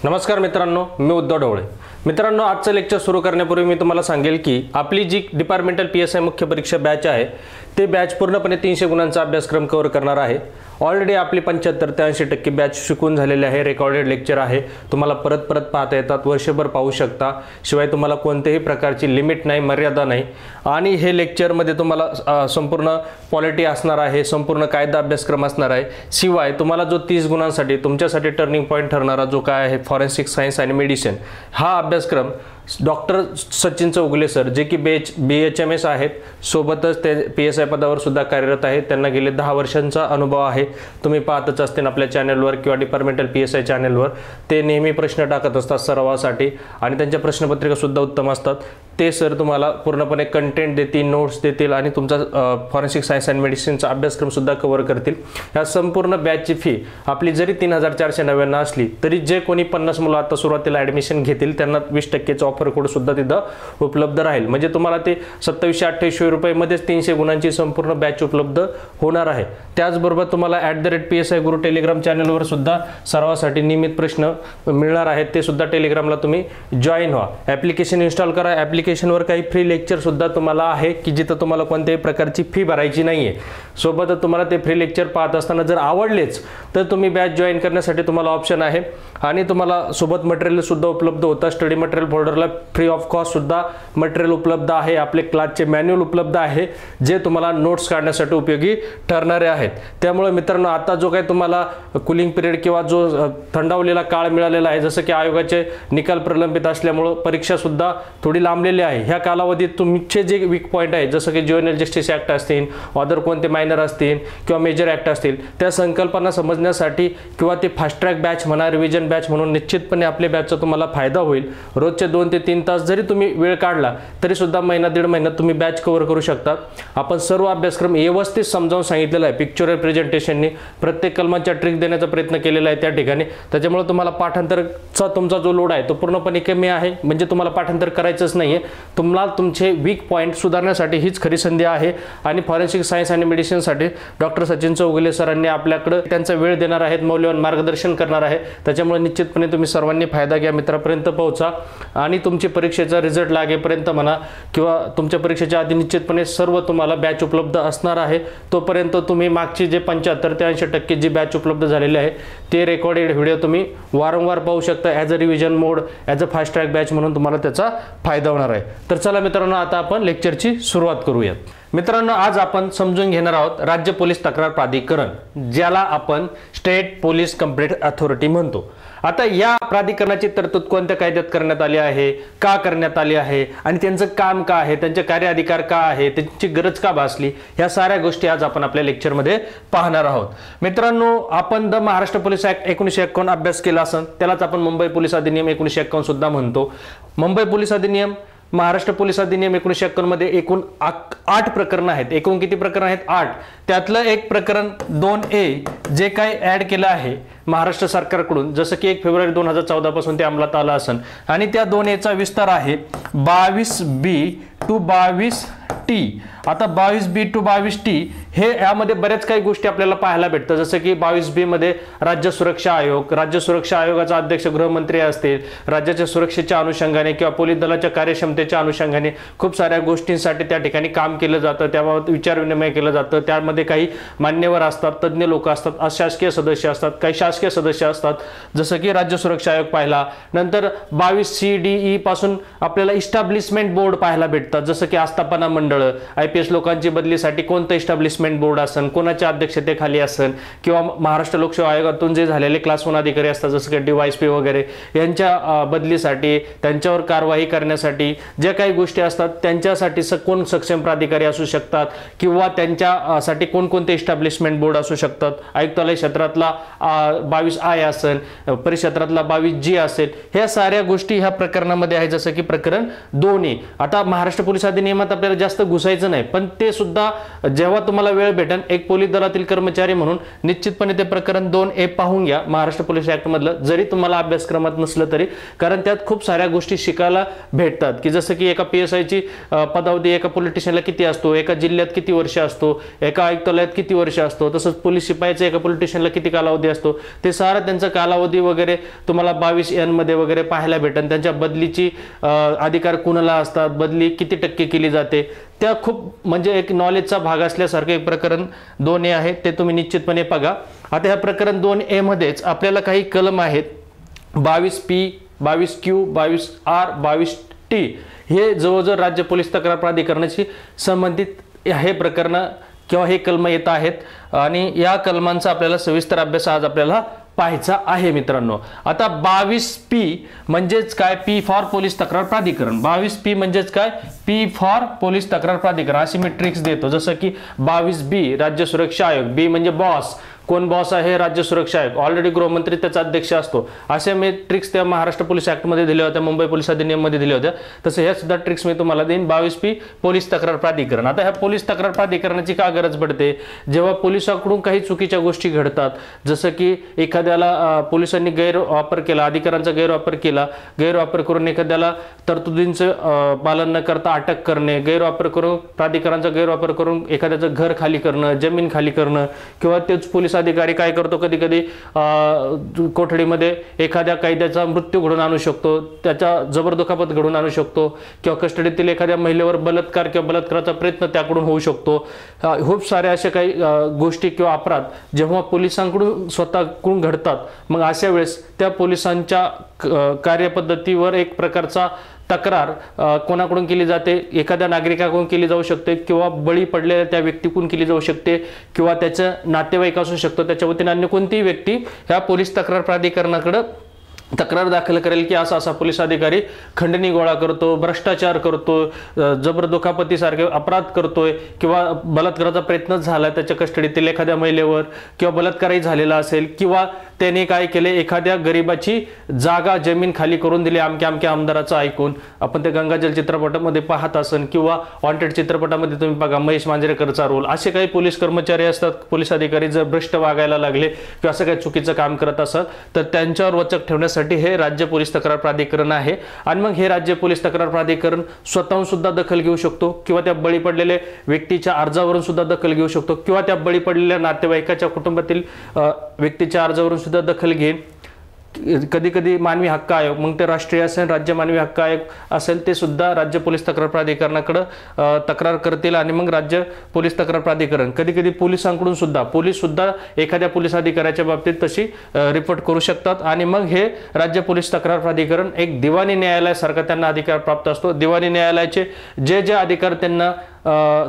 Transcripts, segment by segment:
नमस्कार मित्रांनो, मी उद्धव ढवळे. मित्रांनो, आजचं लेक्चर सुरू करण्यापूर्वी मी तुम्हाला सांगेल की आपली जी डिपार्टमेंटल PSI मुख्य परीक्षा बॅच आहे ते बॅच पूर्णपणे 300 गुणांचा अभ्यासक्रम कव्हर करणार आहे. ऑलरेडी आपली 75 ते 80% बॅच शिकून झालेले आहे. रेकॉर्डेड लेक्चर आहे, तुम्हाला परत परत पाहता येतात, वर्षभर पाहू शकता. शिवाय तुम्हाला कोणत्याही प्रकारची लिमिट नाही, मर्यादा नाही. आणि हे लेक्चरमध्ये तुम्हाला संपूर्ण पॉलिटी असणार आहे, संपूर्ण कायदा अभ्यासक्रम असणार आहे. शिवाय तुम्हाला जो 30 गुणांसाठी तुमच्यासाठी टर्निंग पॉईंट ठरणारा जो काय आहे फॉरेन्सिक सायन्स आणि मेडिसिन हा अभ्यासक्रम डॉक्टर सचिन चौगुले सर, जे की BHMS आहेत, सोबतच ते PSI पदावर सुद्धा कार्यरत आहेत. त्यांना गेले 10 वर्षांचा अनुभव आहे. तुम्ही पाहतच असतील आपल्या चॅनलवर किंवा डिपार्टमेंटल PSI चॅनलवर. ते नेहमी प्रश्न टाकत असतात सरावासाठी आणि त्यांच्या प्रश्नपत्रिका सुद्धा उत्तम असतात. ते सर तुम्हाला पूर्णपणे कंटेंट देतील, नोट्स देतील आणि तुमचा फॉरेन्सिक सायन्स अँड मेडिसिनचा अभ्यासक्रम सुद्धा कव्हर करतील. या संपूर्ण बॅचची फी आपली जरी 3499 असली तरी जे कोणी 50 मुलं आता सुरुवातीला ॲडमिशन घेतील त्यांना 20% ऑफर कोड सुद्धा तिथं उपलब्ध राहील. म्हणजे तुम्हाला ते 2700-2800 रुपयेमध्येच 300 गुणांची संपूर्ण बॅच उपलब्ध होणार आहे. त्याचबरोबर तुम्हाला @PSI गुरु टेलिग्राम चॅनलवर सुद्धा सर्वांसाठी नियमित प्रश्न मिळणार आहेत. ते सुद्धा टेलिग्रामला तुम्ही जॉईन व्हा. ॲप्लिकेशन इन्स्टॉल करा. ॲप्लिकेशनवर काही फ्री लेक्चर सुद्धा तुम्हाला आहे की जिथं तुम्हाला कोणत्याही प्रकारची फी भरायची नाही आहे. सोबतच तुम्हाला ते फ्री लेक्चर पाहत असताना जर आवडलेच तर तुम्ही बॅच जॉईन करण्यासाठी तुम्हाला ऑप्शन आहे. आणि तुम्हाला सोबत मटेरियल सुद्धा उपलब्ध होतं. स्टडी मटेरियल फोल्डरला फ्री ऑफ कॉस्ट सुद्धा मटेरियल उपलब्ध आहे. आपले क्लासचे मॅन्युअल उपलब्ध आहे जे तुम्हाला नोट्स काढण्यासाठी उपयोगी ठरणारे आहेत. त्यामुळे मित्रांनो, आता जो काही तुम्हाला कूलिंग पिरियड किंवा जो थंडावलेला काळ मिळालेला आहे, जसं की आयोगाचे निकाल प्रलंबित असल्यामुळे परीक्षा सुद्धा थोडी लांबलेली आहे. ह्या कालावधीत तुमचे जे वीक पॉईंट आहे, जसं की ज्युव्हेनाइल जस्टिस ॲक्ट असतील, अदर कोणते मायनर असतील किंवा मेजर ॲक्ट असतील, त्या संकल्पना समजण्यासाठी किंवा ते फास्ट ट्रॅक बॅच म्हणा, रिव्हिजन बॅच म्हणून निश्चितपणे आपल्या बॅचचा तुम्हाला फायदा होईल. रोजचे 2 ते 3 तास जरी तुम्ही वेळ काढला तरी सुद्धा महिना 1.5 महिन्यात तुम्ही बॅच कव्हर करू शकता. आपण सर्व अभ्यासक्रम व्यवस्थित समजावून सांगितलेला आहे. पिक्चरल प्रेझेंटेशनने प्रत्येक कलमाच्या ट्रिक देण्याचा प्रयत्न केलेला आहे त्या ठिकाणी. त्याच्यामुळे तुम्हाला पाठांतरचा तुमचा जो लोड आहे तो पूर्णपणे कमी आहे. म्हणजे तुम्हाला पाठांतर करायचंच नाही आहे. तुम्हाला तुमचे वीक पॉईंट सुधारण्यासाठी हीच खरी संधी आहे. आणि फॉरेन्सिक सायन्स आणि मेडिसिनसाठी डॉक्टर सचिन चौगुले सरांनी आपल्याकडे त्यांचा वेळ देणार आहेत, मौल्यवान मार्गदर्शन करणार आहे. त्याच्यामुळे निश्चितपणे तुम्ही सर्वांनी फायदा घ्या, मित्रापर्यंत पोहोचा आणि तुमची परीक्षेचा रिझल्ट लागेपर्यंत म्हणा किंवा तुमच्या परीक्षेच्या आधी निश्चितपणे सर्व तुम्हाला बॅच उपलब्ध असणार आहे. तोपर्यंत तुम्ही मागची जे 75 ते 80% जी बॅच उपलब्ध झालेली आहे ते रेकॉर्डेड व्हिडिओ तुम्ही वारंवार पाहू शकता. As a revision mode, as a fast track batch म्हणून तुम्हाला त्याचा फायदा होणार आहे. तर चला मित्रांनो, आता आपण लेक्चरची सुरुवात करूयात. मित्रांनो, आज आपण समजून घेणार आहोत राज्य पोलीस तक्रार प्राधिकरण, ज्याला आपण स्टेट पोलीस कंप्लेंट अथॉरिटी म्हणतो. आता या प्राधिकरणाची तरतूद कोणत्या कायद्यात करण्यात आली आहे, का करण्यात आली आहे आणि त्यांचं काम का आहे, त्यांचे कार्य अधिकार का आहे, त्यांची गरज का भासली, ह्या साऱ्या गोष्टी आज आपण आपल्या लेक्चरमध्ये पाहणार आहोत. मित्रांनो, आपण द महाराष्ट्र पोलीस ॲक्ट 1951 अभ्यास केला असेल, त्यालाच आपण मुंबई पोलीस अधिनियम 1951 सुद्धा म्हणतो. मुंबई पोलीस अधिनियम, महाराष्ट्र पोलीस अधिनियम 1951 मध्ये एकूण 8 प्रकरण आहेत. एकूण किती प्रकरण आहेत? 8. त्यातलं एक प्रकरण 2A जे काही ऍड केलं आहे महाराष्ट्र सरकारकडून, जसं की 1 फेब्रुवारी 2014 पासून ते अंमलात आलं असेल. आणि त्या 2A चा विस्तार आहे 22B to 22T. आता 22B to 22T हे यामध्ये बऱ्याच काही गोष्टी आपल्याला पाहायला भेटतात. जसं की 22B मध्ये राज्य सुरक्षा आयोग, राज्य सुरक्षा आयोगाचा अध्यक्ष गृहमंत्री असतील. राज्याच्या सुरक्षेच्या अनुषंगाने किंवा पोलीस दलाच्या कार्यक्षमतेच्या अनुषंगाने खूप साऱ्या गोष्टींसाठी त्या ठिकाणी काम केलं जातं, त्याबाबत विचार विनिमय केलं जातं. त्यामध्ये काही मान्यवर असतात, तज्ज्ञ लोक असतात, अशासकीय सदस्य असतात, काही शासकीय सदस्य असतात. जसं की राज्य सुरक्षा आयोग पाहिला. नंतर 22CDE पासून आपल्याला इस्टॅब्लिशमेंट बोर्ड पाहायला भेटतात. जसं की आस्थापना मंडळ, IPS लोकांची बदलीसाठी कोणतं इस्टॅब्लिशमेंट बोर्ड असेल, कोणाच्या अध्यक्षतेखाली असेल, किंवा महाराष्ट्र लोकसेवा आयोगातून जे झालेले क्लास 1 अधिकारी असतात जसं की DYSP वगैरे, यांच्या बदलीसाठी, त्यांच्यावर कारवाई करण्यासाठी ज्या काही गोष्टी असतात त्यांच्यासाठी कोण सक्षम प्राधिकारी असू शकतात किंवा त्यांच्यासाठी कोणकोणते इस्टॅब्लिशमेंट बोर्ड असू शकतात. आयुक्तालय क्षेत्रातला 22I असेल, परिक्षेत्रातला 22G असेल, ह्या साऱ्या गोष्टी ह्या प्रकरणामध्ये आहे, जसं की प्रकरण 2A. आता महाराष्ट्र पोलीस अधिनियमात आपल्याला जास्त घुसायचं नाही, पण ते सुद्धा जेव्हा तुम्हाला वेळ भेटेल एक पोलीस दलातील कर्मचारी म्हणून निश्चितपणे ते प्रकरण 2A पाहून घ्या महाराष्ट्र पोलीस ऍक्ट मधलं, जरी तुम्हाला अभ्यासक्रमात नसलं तरी, कारण त्यात खूप साऱ्या गोष्टी शिकायला भेटतात. की जसं की एका PSI ची पदावधी एका पोलीस स्टेशनला किती असतो, एका जिल्ह्यात किती वर्ष असतो, एका आयुक्तालयात किती वर्ष असतो, तसंच पोलीस शिपायाचा एका पोलीस स्टेशनला किती कालावधी असतो, ते सारा त्यांचा कालावधी वगैरे तुम्हाला 22N मध्ये वगैरे पाहायला भेटेल. त्यांच्या बदलीची अधिकार कुणाला असतात, बदली किती टक्के केली जाते, त्या खूप म्हणजे एक नॉलेजचा भाग असल्यासारखं एक प्रकरण 2A आहे, ते तुम्ही निश्चितपणे बघा. आता ह्या प्रकरण 2A मध्येच आपल्याला काही कलम आहेत, 22P, 22Q, 22R, 22T, हे जवळजवळ राज्य पोलीस तक्रार प्राधिकरणाशी संबंधित हे प्रकरण किंवा हे कलम येत आहेत आणि या कलमांचा आपल्याला सविस्तर अभ्यास आज आपल्याला पाहायचा आहे मित्रांनो. आता 22P म्हणजेच काय, P फॉर पोलीस तक्रार प्राधिकरण. 22P म्हणजेच काय, P फॉर पोलीस तक्रार प्राधिकरण. अशी मी ट्रिक्स देतो, जसं की 22B राज्य सुरक्षा आयोग, B म्हणजे बॉस, कोण बॉस आहे, राज्य सुरक्षा आयोग, ऑलरेडी गृहमंत्री त्याचा अध्यक्ष असतो. असे मी ट्रिक्स त्या महाराष्ट्र पोलीस ऍक्ट मध्ये दिल्या होत्या, मुंबई पोलीस अधिनियम मध्ये दिल्या होत्या, तसं ह्या सुद्धा ट्रिक्स मी तुम्हाला देईन. 22P पोलीस तक्रार प्राधिकरण. आता ह्या पोलीस तक्रार प्राधिकरणाची का गरज पडते, जेव्हा पोलिसांकडून काही चुकीच्या गोष्टी घडतात, जसं की एखाद्याला पोलिसांनी गैरवापर केला, अधिकारांचा गैरवापर करून एखाद्याला तरतुदींचं पालन न करता अटक करणे, गैरवापर करून प्राधिकरांचा गैरवापर करून एखाद्याचं घर खाली करणं, जमीन खाली करणं, किंवा तेच पोलीस अधिकारी काय करतो, कधी कधी कोठडीमध्ये एखाद्या कैद्याचा मृत्यू घडून आणू शकतो, त्याचा जबरदुखापत घडून आणू शकतो, किंवा कस्टडीतील एखाद्या महिलेवर बलात्कार किंवा बलात्काराचा प्रयत्न त्याकडून होऊ शकतो. खूप साऱ्या अशा काही गोष्टी किंवा अपराध जेव्हा पोलिसांकडून स्वतःकडून घडतात, मग अशा वेळेस त्या पोलिसांच्या कार्यपद्धतीवर एक प्रकारचा तक्रार कोणाकडून केली जाते, एखाद्या नागरिकाकडून केली जाऊ शकते, किंवा बळी पडलेल्या त्या व्यक्तीकडून केली जाऊ शकते, किंवा त्याचं नातेवाईक असू शकतो, त्याच्या वतीने अन्य कोणतीही व्यक्ती ह्या पोलीस तक्रार प्राधिकरणाकडे तक्रार दाखल करेल की असा पोलीस अधिकारी खंडणी गोळा करतो, भ्रष्टाचार करतो, जबरदुखापतीसारखे अपराध करतोय, किंवा बलात्काराचा प्रयत्न झाला त्याच्या कस्टडीतील एखाद्या महिलेवर, किंवा बलात्कारही झालेला असेल, किंवा त्याने काय केले, एखाद्या गरीबाची जागा जमीन खाली करून दिली अमक्या आमदाराचं ऐकून. आपण ते गंगाजल चित्रपटामध्ये पाहत असन, किंवा वॉन्टेड चित्रपटामध्ये तुम्ही बघा महेश मांजरेकरचा रोल. असे काही पोलीस कर्मचारी असतात, पोलीस अधिकारी जर भ्रष्ट वागायला लागले किंवा असं काही चुकीचं काम करत असत, तर त्यांच्यावर वचक ठेवण्यासाठी हे राज्य पोलीस तक्रार प्राधिकरण आहे. आणि मग हे राज्य पोलीस तक्रार प्राधिकरण स्वतःहून सुद्धा दखल घेऊ शकतो, किंवा त्या बळी पडलेल्या व्यक्तीच्या अर्जावरून सुद्धा दखल घेऊ शकतो, किंवा त्या बळी पडलेल्या नातेवाईकाच्या कुटुंबातील व्यक्तीच्या अर्जावरून सुद्धा दखल घेईन. कधी कधी मानवी हक्क आयोग, मग ते राष्ट्रीय असेल, राज्य मानवी हक्क आयोग असेल, ते सुद्धा राज्य पोलीस तक्रार प्राधिकरणाकडे तक्रार करतील. आणि मग राज्य पोलीस तक्रार प्राधिकरण कधी कधी पोलिसांकडून सुद्धा, पोलीस सुद्धा एखाद्या पोलीस अधिकाऱ्याच्या बाबतीत तशी रिपोर्ट करू शकतात. आणि मग हे राज्य पोलीस तक्रार प्राधिकरण एक दिवाणी न्यायालयासारखा त्यांना अधिकार प्राप्त असतो. दिवाणी न्यायालयाचे जे अधिकार त्यांना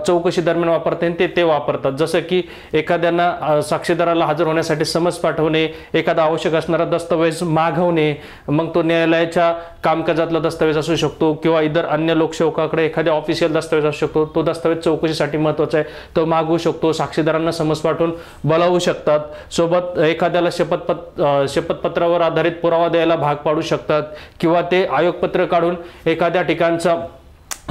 चौकशी दरम्यान वापरता येईल ते वापरतात. जसं की एखाद्यांना साक्षीदाराला हजर होण्यासाठी समन्स पाठवणे, एखादा आवश्यक असणारा दस्तऐवज मागवणे, मग तो न्यायालयाच्या कामकाजातला दस्तऐवज असू शकतो, किंवा इतर अन्य लोकसेवकाकडे एखाद्या ऑफिशियल दस्तऐवज असू शकतो, तो दस्तऐवज चौकशीसाठी महत्त्वाचा आहे, तो मागवू शकतो. साक्षीदारांना समन्स पाठवून बोलावू शकतात. सोबत एखाद्याला शपथपत्रावर आधारित पुरावा द्यायला भाग पाडू शकतात, किंवा ते आयोगपत्र काढून एखाद्या ठिकाणचा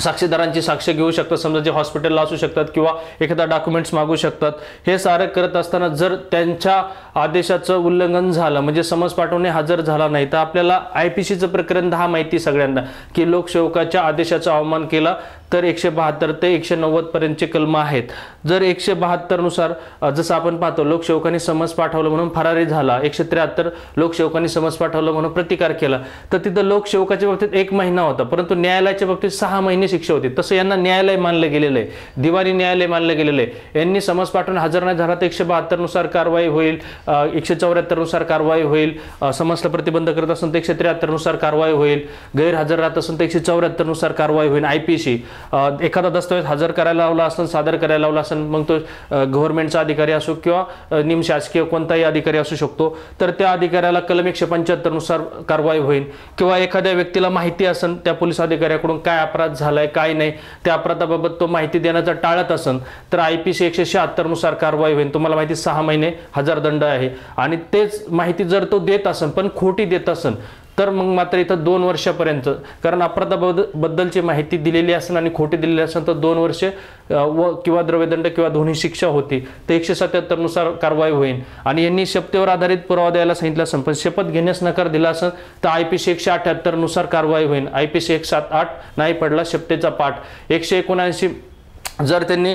साक्षीदारांची साक्ष घेऊ शकतात, समजा जे हॉस्पिटलला असू शकतात, किंवा एखादा डॉक्युमेंट्स मागू शकतात. हे सारं करत असताना जर त्यांच्या आदेशाचं उल्लंघन झालं, म्हणजे समन्स पाठवणे हजर झाला नाही, तर आपल्याला IPCचं प्रकरण 10 माहिती सगळ्यांना, की लोकसेवकाच्या आदेशाचा अवमान केला तर 172 ते 190 पर्यंतचे कलम आहेत. जर 172 नुसार जसं आपण पाहतो, लोकसेवकांनी समन्स पाठवलं म्हणून फरारी झाला, 173 लोकसेवकांनी समन्स पाठवलं म्हणून प्रतिकार केला, तर तिथं लोकसेवकाच्या बाबतीत 1 महिना होता, परंतु न्यायालयाच्या बाबतीत 6 महिने शिक्षा होती. तसं यांना न्यायालय मानलं गेलेलं आहे, दिवाणी न्यायालय मानलं गेलेलं आहे. यांनी समन्स पाठवून हजर नाही झाला तर 172 नुसार कारवाई होईल, 174 नुसार कारवाई होईल, समन्सला प्रतिबंध करत असेल तर 173 नुसार कारवाई होईल, गैरहजर राहत असेल तर 174 नुसार कारवाई होईल IPC. एखादा दस्तऐवज हजर करायला लावला असेल, सादर करायला लावला असेल, मग तो गव्हर्नमेंटचा अधिकारी असो किंवा निमशासकीय कोणताही अधिकारी असू शकतो, तर त्या अधिकाऱ्याला कलम 175 नुसार कारवाई होईल. किंवा एखाद्या व्यक्तीला माहिती असेल त्या पोलीस अधिकाऱ्याकडून काय अपराध झालाय काय नाही, त्या अपराधाबाबत तो माहिती देण्याचा टाळत असेल तर IPC 176 नुसार कारवाई होईल. तुम्हाला माहिती 6 महिने हजार दंड आहे. आणि तेच माहिती जर तो देत असेल पण खोटी देत असेल तर मग मात्र इथं 2 वर्षापर्यंत, कारण अपराधाबद्दलची माहिती दिलेली असेल आणि खोटी दिलेली असेल तर 2 वर्ष व किंवा द्रव्यदंड किंवा दोन्ही शिक्षा होती. तर 177 नुसार कारवाई होईल. आणि यांनी शपथेवर आधारित पुरावा द्यायला सांगितलं असेल पण शपथ घेण्यास नकार दिला असेल तर IPC 178 नुसार कारवाई होईल. IPC 178 नाही पडला शपथेचा पाठ. 179 जर त्यांनी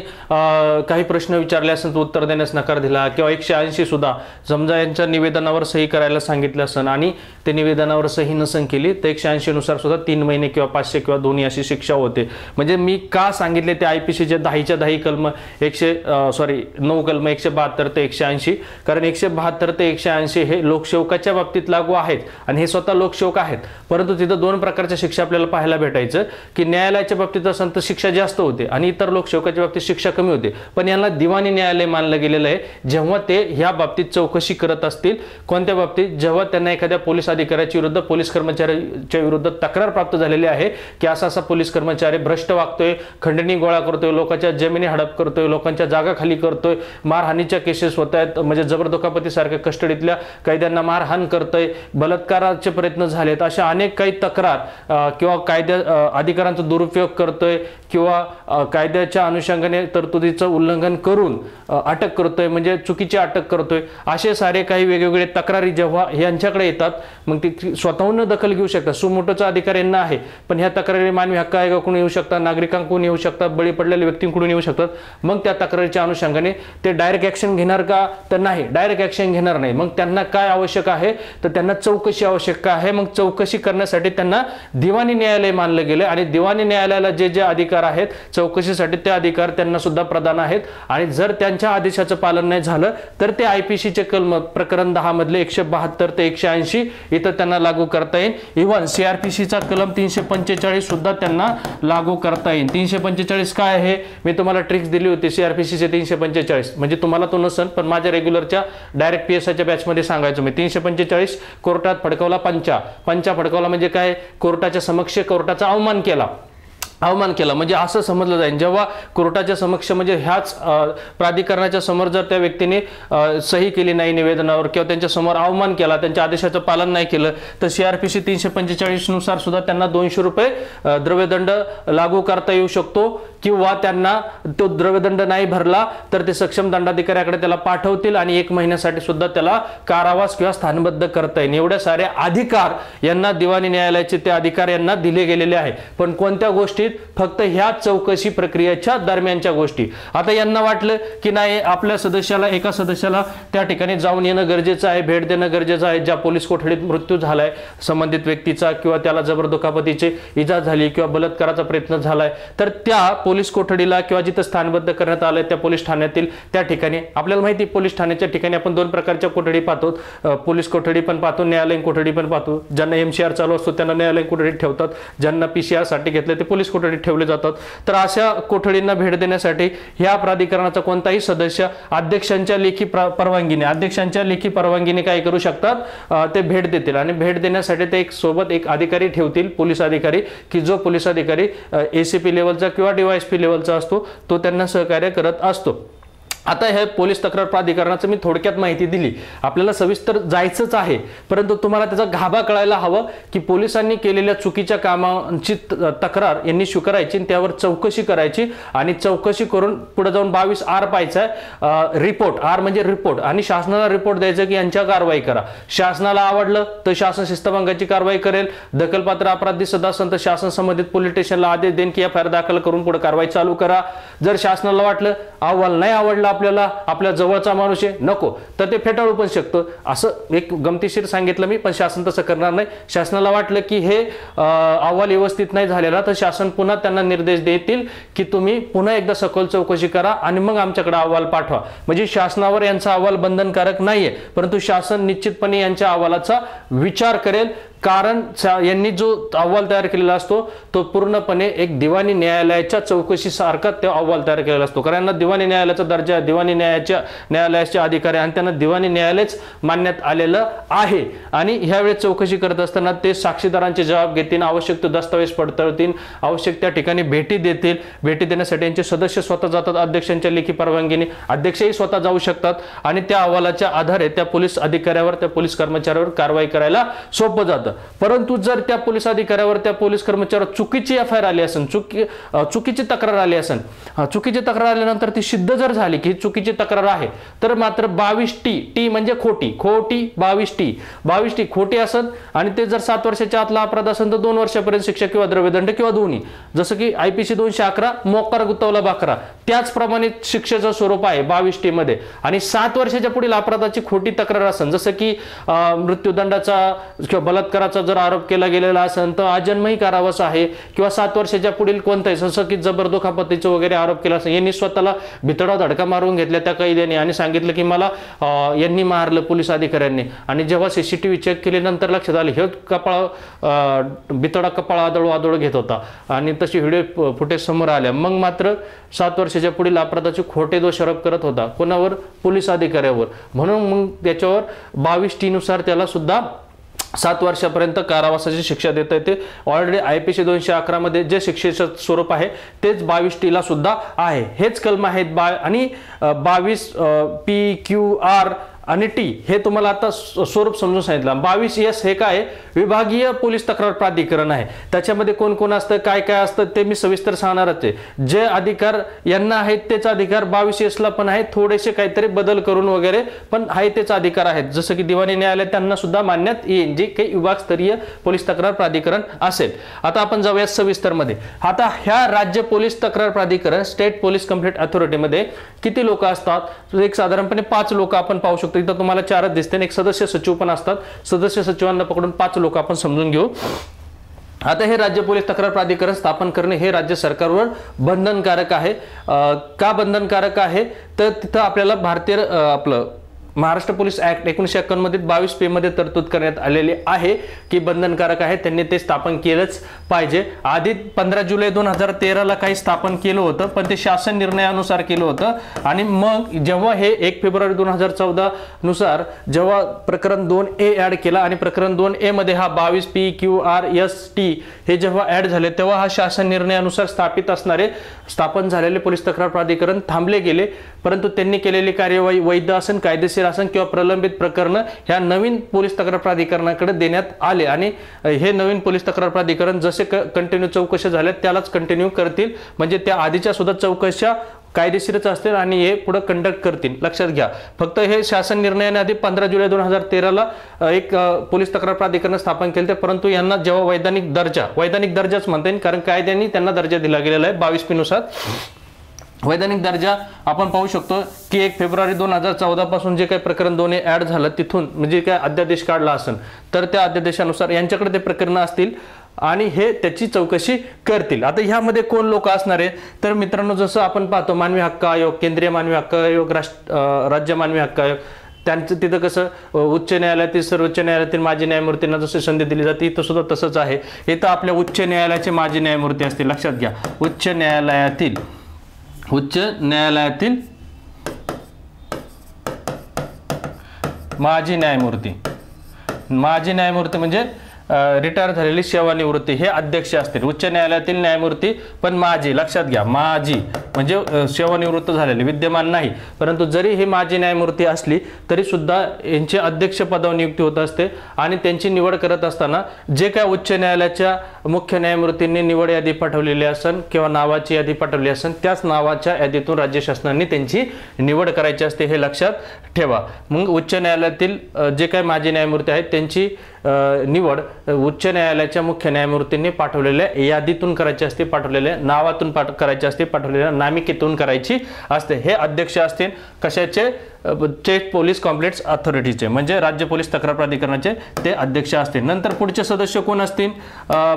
काही प्रश्न विचारले असेल तर उत्तर देण्यास नकार दिला, किंवा 180 सुद्धा समजा यांच्या निवेदनावर सही करायला सांगितलं असेल आणि ते निवेदनावर सही नसेल केली तर 180 नुसार सुद्धा 3 महिने किंवा 500 किंवा दोन्ही अशी शिक्षा होते. म्हणजे मी का सांगितले ते IPCचे 10च्या 10 कलम 9 कलम 172 ते 180, कारण 172 ते 180 हे लोकसेवकाच्या बाबतीत लागू आहेत आणि हे स्वतः लोकसेवक आहेत. परंतु तिथं 2 प्रकारच्या शिक्षा आपल्याला पाहायला भेटायचं की न्यायालयाच्या बाबतीत असेल तर शिक्षा जास्त होते आणि इतर लोकसेवकाच्या बाबतीत शिक्षा कमी होते. पण यांना दिवाणी न्यायालय मानलं गेलेलं आहे जेव्हा ते ह्या बाबतीत चौकशी करत असतील. कोणत्या बाबतीत? जेव्हा त्यांना एखाद्या पोलीस अधिकाऱ्याच्या विरुद्ध, पोलीस कर्मचाऱ्याच्या विरुद्ध तक्रार प्राप्त झालेली आहे की असा पोलीस कर्मचारी भ्रष्ट वागतोय, खंडणी गोळा करतोय, लोकांच्या जमिनी हडप करतोय, लोकांच्या जागा खाली करतोय, मारहाणीच्या केसेस होत आहेत, म्हणजे जबरदस्तीसारख्या कस्टडीतल्या कैद्यांना मारहाण करतोय, बलात्काराचे प्रयत्न झालेत, अशा अनेक काही तक्रार किंवा कायद्या अधिकारांचा दुरुपयोग करतोय किंवा कायद्याच्या अनुषंगाने तरतुदीचं उल्लंघन करून अटक करतोय, म्हणजे चुकीची अटक करतोय, असे सारे काही वेगवेगळे तक्रारी जेव्हा यांच्याकडे येतात मग ती स्वतःहून दखल घेऊ शकतात. सुमोटोचा अधिकार यांना आहे पण ह्या तक्रारी मानवी हक्क आयोगाकडून येऊ शकतात, नागरिकांकडून येऊ शकतात, बळी पडलेल्या व्यक्तींकडून येऊ शकतात. मग त्या तक्रारीच्या अनुषंगाने ते डायरेक्ट ऍक्शन घेणार का? तर नाही, डायरेक्ट ऍक्शन घेणार नाही. मग त्यांना काय आवश्यक आहे? तर त्यांना चौकशी आवश्यक आहे. मग चौकशी करण्यासाठी त्यांना दिवाणी न्यायालय मानलं गेलं आणि दिवाणी न्यायालयाला जे जे अधिकार आहेत चौकशीसाठी ते अधिकार त्यांना सुद्धा प्रदान आहेत. आणि जर त्यांच्या आदेशाचं पालन नाही झालं तर ते IPCचे कलम प्रकरण 10 मधले 172 ते 180 इथं त्यांना लागू करता येईल. इव्हन CRPCचा कलम 345 सुद्धा त्यांना लागू करता येईल. 345 काय आहे? मी तुम्हाला ट्रिक्स दिली होती. CRPCचे 345 म्हणजे तुम्हाला तो नसेल पण माझ्या रेग्युलरच्या डायरेक्ट PSIच्या बॅचमध्ये सांगायचो मी. 345 कोर्टात फडकवला पंचा फडकवला म्हणजे काय? कोर्टाच्या समक्ष कोर्टाचा अवमान केला म्हणजे असं समजलं जाईल. जेव्हा कोर्टाच्या समक्ष म्हणजे ह्याच प्राधिकरणाच्या समोर जर त्या व्यक्तीने सही केली नाही निवेदनावर किंवा त्यांच्या समोर अवमान केला, त्यांच्या आदेशाचं पालन नाही केलं तर CRPC 345 नुसार सुद्धा त्यांना 200 रुपये द्रव्यदंड लागू करता येऊ शकतो. किंवा त्यांना तो द्रव्यदंड नाही भरला तर ते सक्षम दंडाधिकाऱ्याकडे त्याला पाठवतील आणि 1 महिन्यासाठी सुद्धा त्याला कारावास किंवा स्थानबद्ध करता येईल. एवढे सारे अधिकार यांना दिवाणी न्यायालयाचे ते अधिकार यांना दिले गेलेले आहे. पण कोणत्या गोष्टीत? फक्त ह्या चौकशी प्रक्रियेच्या दरम्यानच्या गोष्टी. आता यांना वाटलं की नाही आपल्या सदस्याला, एका सदस्याला त्या ठिकाणी जाऊन येणं गरजेचं आहे, भेट देणं गरजेचं आहे, ज्या पोलीस कोठडीत मृत्यू झालाय संबंधित व्यक्तीचा किंवा त्याला जबरदस्तीची इजा झाली किंवा बलात्काराचा प्रयत्न झालाय तर त्या पोलीस कोठडीला किंवा जिथं स्थानबद्ध करण्यात आलंय त्या पोलीस ठाण्यातील त्या ठिकाणी आपल्याला माहिती पोलीस ठाण्याच्या ठिकाणी आपण 2 प्रकारच्या कोठडी पाहतो. पोलीस कोठडी पण पाहतो, न्यायालयीन कोठडी पण पाहतो. ज्यांना MCR चालू असतो त्यांना न्यायालयीन कोठडीत ठेवतात, ज्यांना PCR साठी घेतले ते पोलीस कोठडीत ठेवले जातात. तर अशा कोठडींना भेट देण्यासाठी ह्या प्राधिकरणाचा कोणताही सदस्य अध्यक्षांच्या लेखी परवानगीने काय करू शकतात? ते भेट देतील आणि भेट देण्यासाठी ते सोबत एक अधिकारी ठेवतील, पोलीस अधिकारी, की जो पोलीस अधिकारी ACP लेवलचा किंवा DYSP लेवलचा असतो तो त्यांना सहकार्य करत असतो. आता हे पोलीस तक्रार प्राधिकरणाचं मी थोडक्यात माहिती दिली. आपल्याला सविस्तर जायचंच आहे परंतु तुम्हाला त्याचा गाभा कळायला हवं की पोलिसांनी केलेल्या चुकीच्या कामांची तक्रार यांनी स्वीकारायची, त्यावर चौकशी करायची आणि चौकशी करून पुढे जाऊन 22R पाहायचा आहे. रिपोर्ट, R म्हणजे रिपोर्ट, आणि शासनाला रिपोर्ट द्यायचं की यांच्या कारवाई करा. शासनाला आवडलं तर शासन शिस्तभंगाची कारवाई करेल. दखलपात्र अपराध दिसत असेल तर शासन संबंधित पोलीस स्टेशनला आदेश देईन की FIR दाखल करून पुढे कारवाई चालू करा. जर शासनाला वाटलं अहवाल नाही आवडला आपल्याला, आपल्या जवळचा माणूस आहे नको, तर ते फेटाळू पण शकतं. असं एक गमतीशीर सांगितलं मी, पण शासन तसं करणार नाही. शासनाला वाटलं की हे अहवाल व्यवस्थित नाही झालेला तर शासन पुन्हा त्यांना निर्देश देतील की तुम्ही पुन्हा एकदा सखोल चौकशी करा आणि मग आमच्याकडे अहवाल पाठवा. म्हणजे शासनावर यांचा अहवाल बंधनकारक नाहीये परंतु शासन निश्चितपणे यांच्या अहवालाचा विचार करेल. कारण यांनी जो अहवाल तयार केलेला असतो तो पूर्णपणे एक दिवाणी न्यायालयाच्या चौकशीसारखा तो अहवाल तयार केलेला असतो, कारण यांना दिवाणी न्यायालयाचा दर्जा, दिवाणी न्यायालयाचे अधिकारी आणि त्यांना दिवाणी न्यायालयच मानण्यात आलेलं आहे। आणि ह्यावेळेस चौकशी करत असताना ते साक्षीदारांचे जबाब घेतील, आवश्यक ते दस्तावेज पडताळतील, आवश्यक त्या ठिकाणी भेटी देतील। भेटी देण्यासाठी यांचे सदस्य स्वतः जातात अध्यक्षांच्या लेखी परवानगीने, अध्यक्षही स्वतः जाऊ शकतात आणि त्या अहवालाच्या आधारे त्या पोलीस अधिकाऱ्यावर, त्या पोलीस कर्मचाऱ्यावर कारवाई करायला सोपं जातं। परंतु जर त्या पोलीस अधिकाऱ्यावर, त्या पोलीस कर्मचाऱ्यावर चुकीची एफआयआर आली असेल, चुकीची तक्रार आली असेल, चुकीची तक्रार आल्यानंतर ती सिद्ध जर झाली की चुकीची तक्रार आहे, तर मात्र 22T म्हणजे खोटी 22T खोटी असेल आणि ते जर 7 वर्षाच्या आतला अपराध असेल तर 2 वर्षापर्यंत शिक्षा किंवा द्रव्यदंड किंवा दोन्ही, जसं की IPC 211 मोकार गुत्तवला बाकरा, त्याचप्रमाणे शिक्षेचं स्वरूप आहे 22T मध्ये। आणि 7 वर्षाच्या पुढील अपराधाची खोटी तक्रार असेल, जसं की मृत्यूदंडाचा किंवा बलात्काराचा जर आरोप केला गेलेला असेल तर आजन्मही कारावास आहे, किंवा 7 वर्षाच्या पुढील कोणताही, जसं की जबरदस्तीचा वगैरे आरोप केला असेल, यांनी स्वतःला भितडा धडका मारून घेतल्या त्या कैद्याने आणि सांगितलं की मला यांनी मारलं पोलीस अधिकाऱ्यांनी, आणि जेव्हा CCTV चेक केल्यानंतर लक्षात आलं हे भितडा कपाळ आदळू घेत होता आणि तशी व्हिडिओ फुटेज समोर आल्या, मग मात्र 7 वर्षाच्या पुढील अपराधाचे खोटे दोष आरोप करत होता कोणावर, पोलीस अधिकाऱ्यावर। म्हणून मग त्याच्यावर 22T नुसार त्याला सुद्धा 7 वर्षापर्यंत कारावासाची शिक्षा देता येते। ऑलरेडी IPC 211 मध्ये जे शिक्षेचं स्वरूप आहे तेच 22T ला सुद्धा आहे। हेच कलम आहेत आणि 22 PQR आणि T हे तुम्हाला आता स्वरूप समजून सांगितलं। 22S हे काय, विभागीय पोलीस तक्रार प्राधिकरण आहे। त्याच्यामध्ये कोण कोण असतं, काय काय असतं ते मी सविस्तर सांगणारच आहे। जे अधिकार यांना आहेत तेच अधिकार 22S ला पण आहेत, थोडेसे काहीतरी बदल करून वगैरे पण आहे तेच अधिकार आहेत, जसं की दिवाणी न्यायालय त्यांना सुद्धा मानण्यात येईल जे काही विभागस्तरीय पोलीस तक्रार प्राधिकरण असेल। आता आपण जाऊया सविस्तर मध्ये। आता ह्या राज्य पोलीस तक्रार प्राधिकरण, स्टेट पोलीस कंप्लेंट अथॉरिटी मध्ये किती लोक असतात, एक साधारणपणे 5 लोक आपण पाहू शकतो। इथं तुम्हाला 4च दिसते, एक सदस्य सचिव पण असतात, सदस्य सचिवांना पकडून 5 लोक आपण समजून घेऊ। आता हे राज्य पोलीस तक्रार प्राधिकरण स्थापन करणे हे राज्य सरकारवर बंधनकारक आहे। का बंधनकारक आहे तर तिथं आपल्याला भारतीय आपलं महाराष्ट्र पोलीस ऍक्ट 1951 मध्ये 22P मध्ये तरतूद करण्यात आलेली आहे की बंधनकारक आहे, त्यांनी ते स्थापन केलंच पाहिजे। आधी 15 जुलै 2013 ला काही स्थापन केलं होतं, पण ते शासन निर्णयानुसार केलं होतं आणि मग जेव्हा हे 1 फेब्रुवारी 2014 नुसार जेव्हा प्रकरण 2A ऍड केला आणि प्रकरण 2A मध्ये हा 22 PQRST हे जेव्हा ऍड झाले तेव्हा हा शासन निर्णयानुसार स्थापन झालेले पोलीस तक्रार प्राधिकरण थांबले गेले। परंतु त्यांनी केलेली कार्यवाही वैध असेल, कायदेशीर असेल किंवा प्रलंबित प्रकरण ह्या नवीन पोलीस तक्रार प्राधिकरणाकडे देण्यात आले आणि हे नवीन पोलीस तक्रार प्राधिकरण जसे कंटिन्यू चौकशा झाल्या त्यालाच कंटिन्यू करतील, म्हणजे त्या आधीच्या सुद्धा चौकशा कायदेशीरच असतील आणि हे पुढे कंडक्ट करतील, लक्षात घ्या। फक्त हे शासन निर्णयाने आधी 15 जुलै 2013 ला एक पोलीस तक्रार प्राधिकरण स्थापन केले, परंतु यांना जेव्हा वैधानिक दर्जाच म्हणता येईल कारण कायद्याने त्यांना दर्जा दिला गेलेला आहे 22P नुसार। वैधानिक दर्जा आपण पाहू शकतो की 1 फेब्रुवारी 2014 पासून जे काही प्रकरण 2A ऍड झालं तिथून म्हणजे काय अध्यादेश काढला असेल तर त्या अध्यादेशानुसार यांच्याकडे ते प्रकरण असतील आणि हे त्याची चौकशी करतील। आता ह्यामध्ये कोण लोक असणार आहे तर मित्रांनो, जसं आपण पाहतो मानवी हक्क आयोग, केंद्रीय मानवी हक्क आयोग, राज्य मानवी हक्क आयोग, त्यांचं तिथं कसं उच्च न्यायालयातील, सर्वोच्च न्यायालयातील माजी न्यायमूर्तींना जशी संधी दिली जाते इथं सुद्धा तसंच आहे। इथं आपल्या उच्च न्यायालयाचे माजी न्यायमूर्ती असतील, लक्षात घ्या, उच्च न्यायालयातील माजी न्यायमूर्ती म्हणजे रिटायर झालेली सेवानिवृत्ती हे अध्यक्ष असतील। उच्च न्यायालयातील न्यायमूर्ती पण माजी, लक्षात घ्या, माजी म्हणजे सेवानिवृत्त झालेले, विद्यमान नाही, परंतु जरी हे माजी न्यायमूर्ती असली तरी सुद्धा यांची अध्यक्ष पदावर नियुक्ती होत असते आणि त्यांची निवड करत असताना जे काय उच्च न्यायालयाच्या मुख्य न्यायमूर्तींनी निवड यादी पाठवलेली असेल किंवा नावाची यादी पाठवली असेल त्याच नावाच्या यादीतून राज्य शासनाने त्यांची निवड करायची असते, हे लक्षात ठेवा। मग उच्च न्यायालयातील जे काही माजी न्यायमूर्ती आहेत त्यांची निवड उच्च न्यायालयाच्या मुख्य न्यायमूर्तींनी पाठवलेल्या यादीतून करायची असते, पाठवलेल्या नावातून करायची असते, पाठवलेल्या नामिकेतून करायची असते। हे अध्यक्ष असतील कशाचे, स्टेट पोलीस कंप्लेंट्स अथॉरिटीचे म्हणजे राज्य पोलीस तक्रार प्राधिकरणाचे ते अध्यक्ष असतील। नंतर पुढचे सदस्य कोण असतील,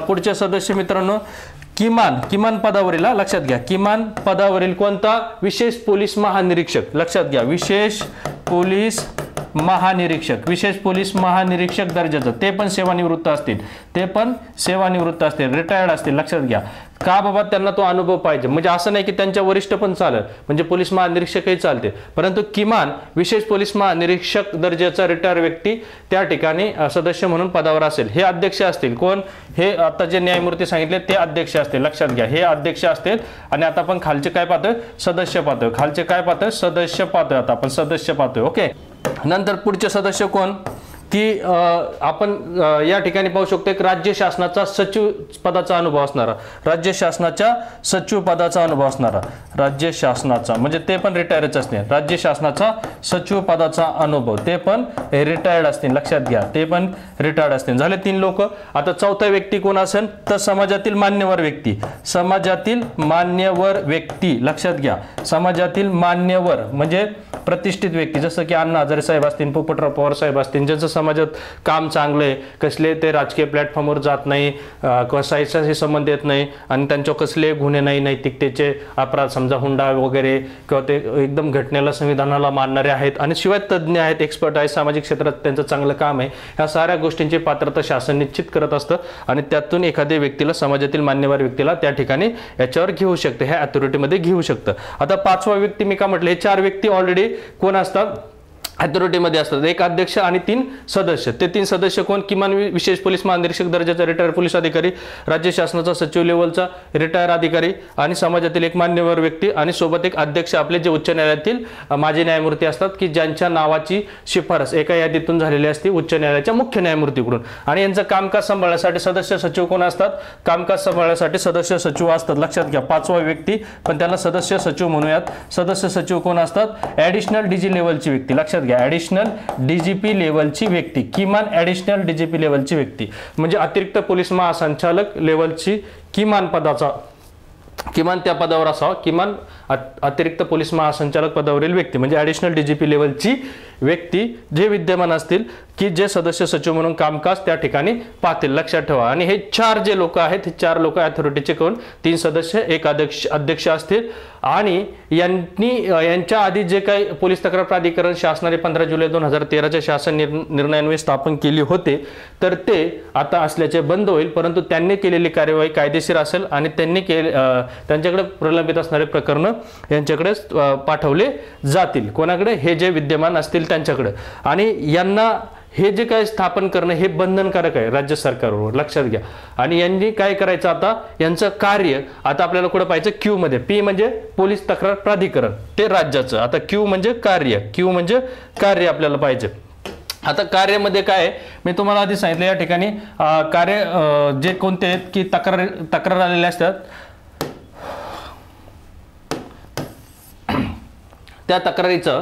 पुढचे सदस्य मित्रांनो किमान पदावरील, लक्षात घ्या, किमान पदावरील कोणता, विशेष पोलीस महानिरीक्षक, लक्षात घ्या, विशेष पोलीस महानिरीक्षक, विशेष पोलीस महानिरीक्षक दर्जाचं, ते पण सेवानिवृत्त असतील, ते पण सेवानिवृत्त असतील, रिटायर्ड असतील. लक्षात घ्या का बाबा, त्यांना तो अनुभव पाहिजे. म्हणजे असं नाही की त्यांच्या वरिष्ठ पण चालेल, म्हणजे पोलीस महानिरीक्षकही चालते, परंतु किमान विशेष पोलीस महानिरीक्षक दर्जाचा रिटायर व्यक्ती त्या ठिकाणी सदस्य म्हणून पदावर असेल. हे अध्यक्ष असतील. कोण? हे आता जे न्यायमूर्ती सांगितले ते अध्यक्ष असतील. लक्षात घ्या हे अध्यक्ष असतील. आणि आता आपण खालचे काय पाहतोय? सदस्य पाहतोय. खालचे काय पाहतोय? सदस्य पाहतोय. आता आपण सदस्य पाहतोय. ओके. नंतर पुढचे सदस्य कोण? की आपण या ठिकाणी पाहू शकतो एक राज्य शासनाचा सचिव पदाचा अनुभव असणारा, राज्य शासनाच्या सचिव पदाचा अनुभव असणारा, राज्य शासनाचा म्हणजे ते पण रिटायर्डच असतील. राज्य शासनाचा सचिव पदाचा अनुभव, ते पण रिटायर्ड असतील. लक्षात घ्या ते पण रिटायर्ड असतील. झाले 3 लोक. आता चौथा व्यक्ती कोण असेल? तर समाजातील मान्यवर व्यक्ती, समाजातील मान्यवर व्यक्ती. लक्षात घ्या समाजातील मान्यवर म्हणजे प्रतिष्ठित व्यक्ती, जसं की अण्णा हजारे साहेब असतील, पोपटराव पवार साहेब असतील, ज्यांचं समाजात काम चांगलं आहे, कसले ते राजकीय प्लॅटफॉर्मवर जात नाही, कशाशी संबंध येत नाही आणि त्यांच्यावर कसले गुन्हे नाही, नैतिकतेचे अपराध समजा हुंडा वगैरे, किंवा ते एकदम घटनेला संविधानाला मानणारे आहेत आणि शिवाय तज्ज्ञ आहेत, एक्सपर्ट आहेत, सामाजिक क्षेत्रात त्यांचं चांगलं काम आहे. ह्या साऱ्या गोष्टींची पात्रता शासन निश्चित करत असतं आणि त्यातून एखाद्या व्यक्तीला, समाजातील मान्यवर व्यक्तीला त्या ठिकाणी याच्यावर घेऊ शकतं, ह्या अथॉरिटीमध्ये घेऊ शकतं. आता 5वा व्यक्ती मी का म्हटलं, हे 4 व्यक्ती ऑलरेडी कोण असतात? अथॉरिटीमध्ये असतात. एक अध्यक्ष आणि 3 सदस्य. ते 3 सदस्य कोण? किमान विशेष पोलीस महानिरीक्षक दर्जाचा रिटायर पोलीस अधिकारी, राज्य शासनाचा सचिव लेवलचा रिटायर अधिकारी आणि समाजातील एक मान्यवर व्यक्ती आणि सोबत एक अध्यक्ष, आपले जे उच्च न्यायालयातील माजी न्यायमूर्ती असतात की ज्यांच्या नावाची शिफारस एका यादीतून झालेली असते उच्च न्यायालयाच्या मुख्य न्यायमूर्तीकडून. आणि यांचं कामकाज सांभाळण्यासाठी सदस्य सचिव कोण असतात? कामकाज सांभाळण्यासाठी सदस्य सचिव असतात. लक्षात घ्या 5वा व्यक्ती, पण त्याला सदस्य सचिव म्हणूयात. सदस्य सचिव कोण असतात? ॲडिशनल डीजी लेवलची व्यक्ती. लक्षात घ्या ॲडिशनल डीजीपी लेवलची व्यक्ती, किमान ॲडिशनल डीजीपी लेवलची व्यक्ती म्हणजे अतिरिक्त पोलीस महासंचालक लेवलची किमान पदाचा, किमान त्या पदावर असावा, किमान अतिरिक्त पोलीस महासंचालक पदावरील व्यक्ती म्हणजे ॲडिशनल डीजीपी लेवलची व्यक्ती जे विद्यमान असतील की जे सदस्य सचिव म्हणून कामकाज त्या ठिकाणी पाहतील. लक्षात ठेवा. आणि हे 4 जे लोक आहेत, हे 4 लोक अथॉरिटीचे कोण? 3 सदस्य, एक अध्यक्ष असतील. आणि यांच्या आधी जे काही पोलीस तक्रार प्राधिकरण शासनाने 15 जुलै 2013च्या शासन निर्णयान्वये स्थापन केली होते, तर ते आता असल्याचे बंद होईल. परंतु त्यांनी केलेली कार्यवाही कायदेशीर असेल आणि त्यांनी त्यांच्याकडे प्रलंबित असणारे प्रकरण यांच्याकडे पाठवले जातील. कोणाकडे? हे जे विद्यमान असतील त्यांच्याकडे. आणि यांना हे जे काय स्थापन करणं हे बंधनकारक आहे राज्य सरकारवर. लक्षात घ्या. आणि यांनी काय करायचं आता? यांचं कार्य आता आपल्याला कुठं पाहिजे? क्यू मध्ये. पी म्हणजे पोलीस तक्रार प्राधिकरण, ते राज्याचं. आता क्यू म्हणजे कार्य, क्यू म्हणजे कार्य आपल्याला पाहिजे. आता कार्यामध्ये काय आहे मी तुम्हाला आधी सांगितलं. या ठिकाणी कार्य जे कोणते आहेत की तक्रार आलेले असतात, त्या तक्रारीचं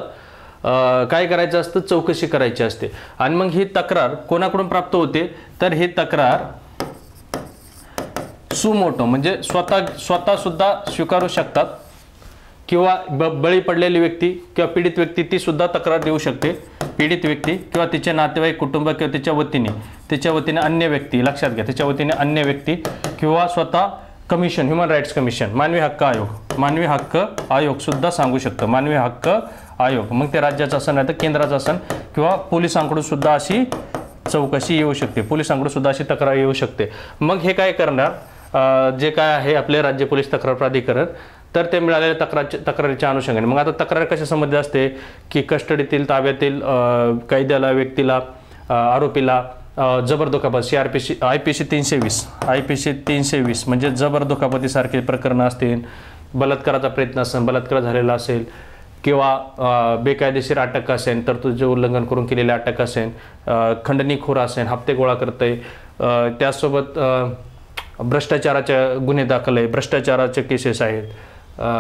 काय करायचं असतं? चौकशी करायची असते. आणि मग ही तक्रार कोणाकडून प्राप्त होते? तर ही तक्रार सुमोटो म्हणजे स्वतः सुद्धा स्वीकारू शकतात किंवा बळी पडलेली व्यक्ती किंवा पीडित व्यक्ती ती सुद्धा तक्रार देऊ शकते. पीडित व्यक्ती किंवा तिचे नातेवाईक, कुटुंब किंवा तिच्या वतीने अन्य व्यक्ती. लक्षात घ्या तिच्या वतीने अन्य व्यक्ती किंवा स्वतः कमिशन, ह्युमन राईट्स कमिशन, मानवी हक्क आयोग सुद्धा सांगू शकतं. मानवी हक्क आयोग मग ते राज्याचं असन नाही तर केंद्राचं असन किंवा पोलिसांकडून सुद्धा अशी चौकशी येऊ शकते, पोलिसांकडून सुद्धा अशी तक्रार येऊ शकते. मग हे काय करणार? जे काय आहे आपले राज्य पोलीस तक्रार प्राधिकरण, तर ते मिळालेल्या तक्रारीच्या अनुषंगाने मग आता तक्रार कशा संबंधित असते की कस्टडीतील ताब्यातील कैद्याला, व्यक्तीला, आरोपीला जबरदुखापत IPC 320 म्हणजे जबरदुखापतीसारखे प्रकरणं असतील, बलात्काराचा प्रयत्न असेल, बलात्कार झालेला असेल किंवा बेकायदेशीर अटक असेल, तरतुदीचे उल्लंघन करून केलेली अटक असेल, खंडणीखोर असेल, हप्ते गोळा करते, त्यासोबत भ्रष्टाचाराचे गुन्हे दाखल आहे, भ्रष्टाचाराचे केसेस आहेत,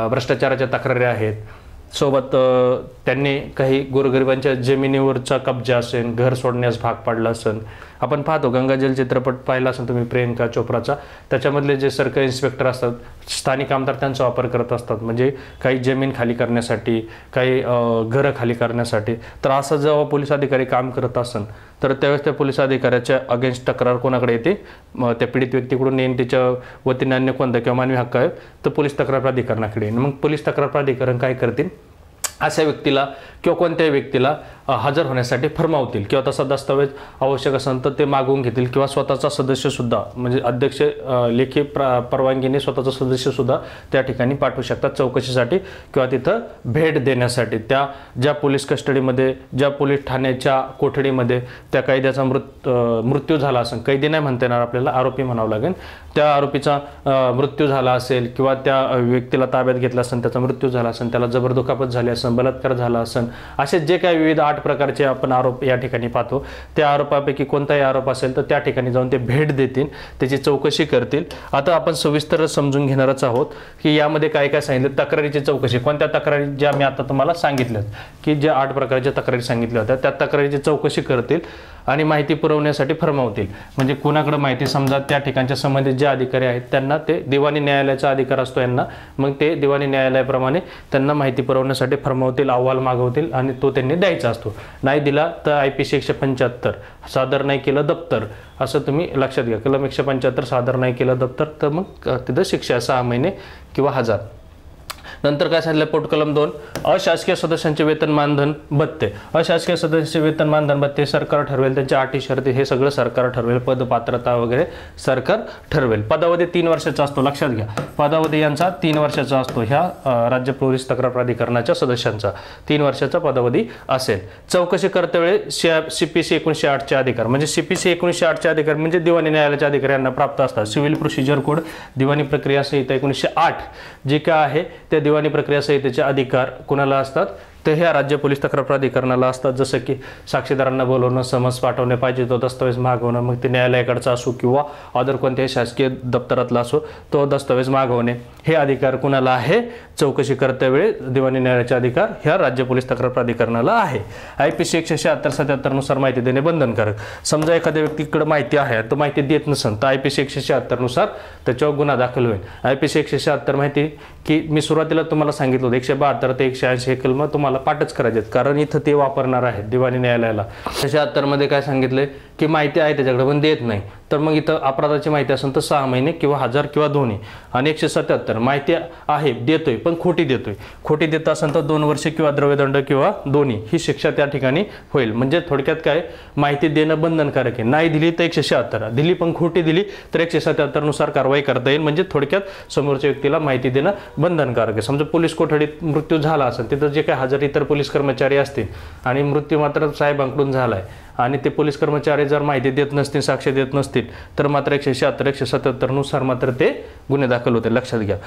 भ्रष्टाचाराच्या तक्रारी आहेत, सोबत त्यांनी काही गोरगरिबांच्या जमिनीवरचा कब्जा असेल, घर सोडण्यास भाग पाडला असेल. आपण पाहतो गंगाजल चित्रपट पाहिला असेल तुम्ही प्रियंका चोप्राचा, त्याच्यामधले जे सर्कल इन्स्पेक्टर असतात, स्थानिक आमदार त्यांचा वापर करत असतात म्हणजे काही जमीन खाली करण्यासाठी, काही घरं खाली करण्यासाठी. तर असं जेव्हा पोलीस अधिकारी काम करत असेल तर त्यावेळेस त्या पोलीस अधिकाऱ्याच्या अगेन्स्ट तक्रार कोणाकडे येते? त्या पीडित व्यक्तीकडून येईन, त्याच्या वतीने अन्य कोणता किंवा मानवी हक्क आहे तर पोलीस तक्रार प्राधिकरणाकडे येईन. मग पोलीस तक्रार प्राधिकरण काय करतील? अशा व्यक्तीला किंवा कोणत्याही व्यक्तीला हजर होण्यासाठी फरमावतील किंवा तसा दस्तावेज आवश्यक असेल तर ते मागवून घेतील किंवा स्वतःचा सदस्यसुद्धा म्हणजे अध्यक्ष लेखी परवानगीने स्वतःचा सदस्यसुद्धा त्या ठिकाणी पाठवू शकतात चौकशीसाठी किंवा तिथं भेट देण्यासाठी. त्या ज्या पोलीस कस्टडीमध्ये ज्या पोलीस ठाण्याच्या कोठडीमध्ये त्या कैद्याचा मृत्यू झाला असेल, कैदी नाही म्हणता येणार आपल्याला, आरोपी म्हणावं लागेल, त्या आरोपीचा मृत्यू झाला असेल किंवा त्या व्यक्तीला ताब्यात घेतला असेल, त्याचा मृत्यू झाला असेल, त्याला जबरदुखापत झाली असेल, बलात्कार झाला असेल, असे जे काही विविध 8 प्रकारचे आपण आरोप या ठिकाणी पाहतो, त्या आरोपापैकी कोणताही आरोप असेल तर त्या ठिकाणी जाऊन ते भेट देतील, त्याची चौकशी करतील. आता आपण सविस्तर समजून घेणारच आहोत की यामध्ये काय काय सांगितलं. तक्रारीची चौकशी, कोणत्या तक्रारी ज्या मी आता तुम्हाला सांगितल्यात की ज्या 8 प्रकारच्या तक्रारी सांगितल्या होत्या त्या तक्रारीची चौकशी करतील आणि माहिती पुरवण्यासाठी फरमावतील. म्हणजे कुणाकडे माहिती, समजा त्या ठिकाणच्या संबंधित जे अधिकारी आहेत त्यांना ते दिवाणी न्यायालयाचा अधिकार असतो यांना, मग ते दिवाणी न्यायालयाप्रमाणे त्यांना माहिती पुरवण्यासाठी फरमावतील, अहवाल मागवतील आणि तो त्यांनी द्यायचा असतो. नाही दिला तर IPC 175 सादर नाही केलं दप्तर, असं तुम्ही लक्षात घ्या. कलम 175 सादर नाही केलं दप्तर तर मग तिथं शिक्षा 6 महिने किंवा 1000. नंतर काय सांगितलं पोटकलम 2, अशासकीय सदस्यांचे वेतन मानधन भत्ते. अशासकीय सदस्यांचे वेतन मानधन भत्ते सरकार ठरवेल, त्यांच्या अटी शर्ती हे सगळं सरकार ठरवेल, पद पात्रता वगैरे सरकार ठरवेल. पदावधी 3 वर्षाचा असतो, लक्षात घ्या. पदावधी यांचा 3 वर्षाचा असतो. ह्या राज्य पोलीस तक्रार प्राधिकरणाच्या सदस्यांचा 3 वर्षाचा पदावधी असेल. चौकशी करतेवेळी CPC 1908 चे अधिकार, म्हणजे CPC 1908 चे अधिकार म्हणजे दिवाणी न्यायालयाच्या अधिकाऱ्यांना प्राप्त असतात. सिव्हिल प्रोसिजर कोड, दिवाणी प्रक्रिया संहिता 1908 जे काय आहे त्या दिवाणी प्रक्रिया संहितेचे अधिकार कुणाला असतात तर ह्या राज्य पोलीस तक्रार प्राधिकरणाला असतात. जसं की साक्षीदारांना बोलवणं, समन्स पाठवणे, पाहिजे तो दस्तावेज मागवणं, मग ते न्यायालयाकडचा असो किंवा अदर कोणत्याही शासकीय दप्तरातला असो तो दस्तावेज मागवणे, हे अधिकार कुणाला आहे? चौकशी करतेवेळी दिवाणी न्यायालयाचे अधिकार ह्या राज्य पोलीस तक्रार प्राधिकरणाला आहे. IPC 176-77 नुसार माहिती देणे बंधनकारक. समजा एखाद्या व्यक्तीकडे माहिती आहे तो माहिती देत नसेल तर IPC 176 नुसार त्याच्यावर गुन्हा दाखल होईल. IPC 176 माहिती की मी सुरुवातीला तुम्हाला सांगितलं होतं 172 ते 180 हे कलम तुम्हाला पाठच करायचे कारण इथं ते वापरणार आहेत दिवाणी न्यायालयाला. 176 मध्ये काय सांगितलंय की माहिती आहे त्याच्याकडे पण देत नाही, तर मग इथं अपराधाची माहिती असेल तर 6 महिने किंवा 1000 किंवा दोन्ही. आणि 177 माहिती आहे देतोय पण खोटी देतोय, खोटी देत असेल तर 2 वर्ष किंवा द्रव्यदंड किंवा दोन्ही ही शिक्षा त्या ठिकाणी होईल. म्हणजे थोडक्यात काय, माहिती देणं बंधनकारक आहे. नाही दिली तर 176, दिली पण खोटी दिली तर 177 नुसार कारवाई करता येईल. म्हणजे थोडक्यात समोरच्या व्यक्तीला माहिती देणं बंधनकारक आहे. समजा पोलीस कोठडीत मृत्यू झाला असेल, तिथं जे काही हजर इतर पोलीस कर्मचारी असतील आणि मृत्यू मात्र साहेबांकडून झालाय आणि ते पोलीस कर्मचारी जर माहिती देत नसतील, साक्ष देत नसतील तर मात्र 176-177 नुसार मात्र ते गुन्हे दाखल होते. लक्षात घ्या.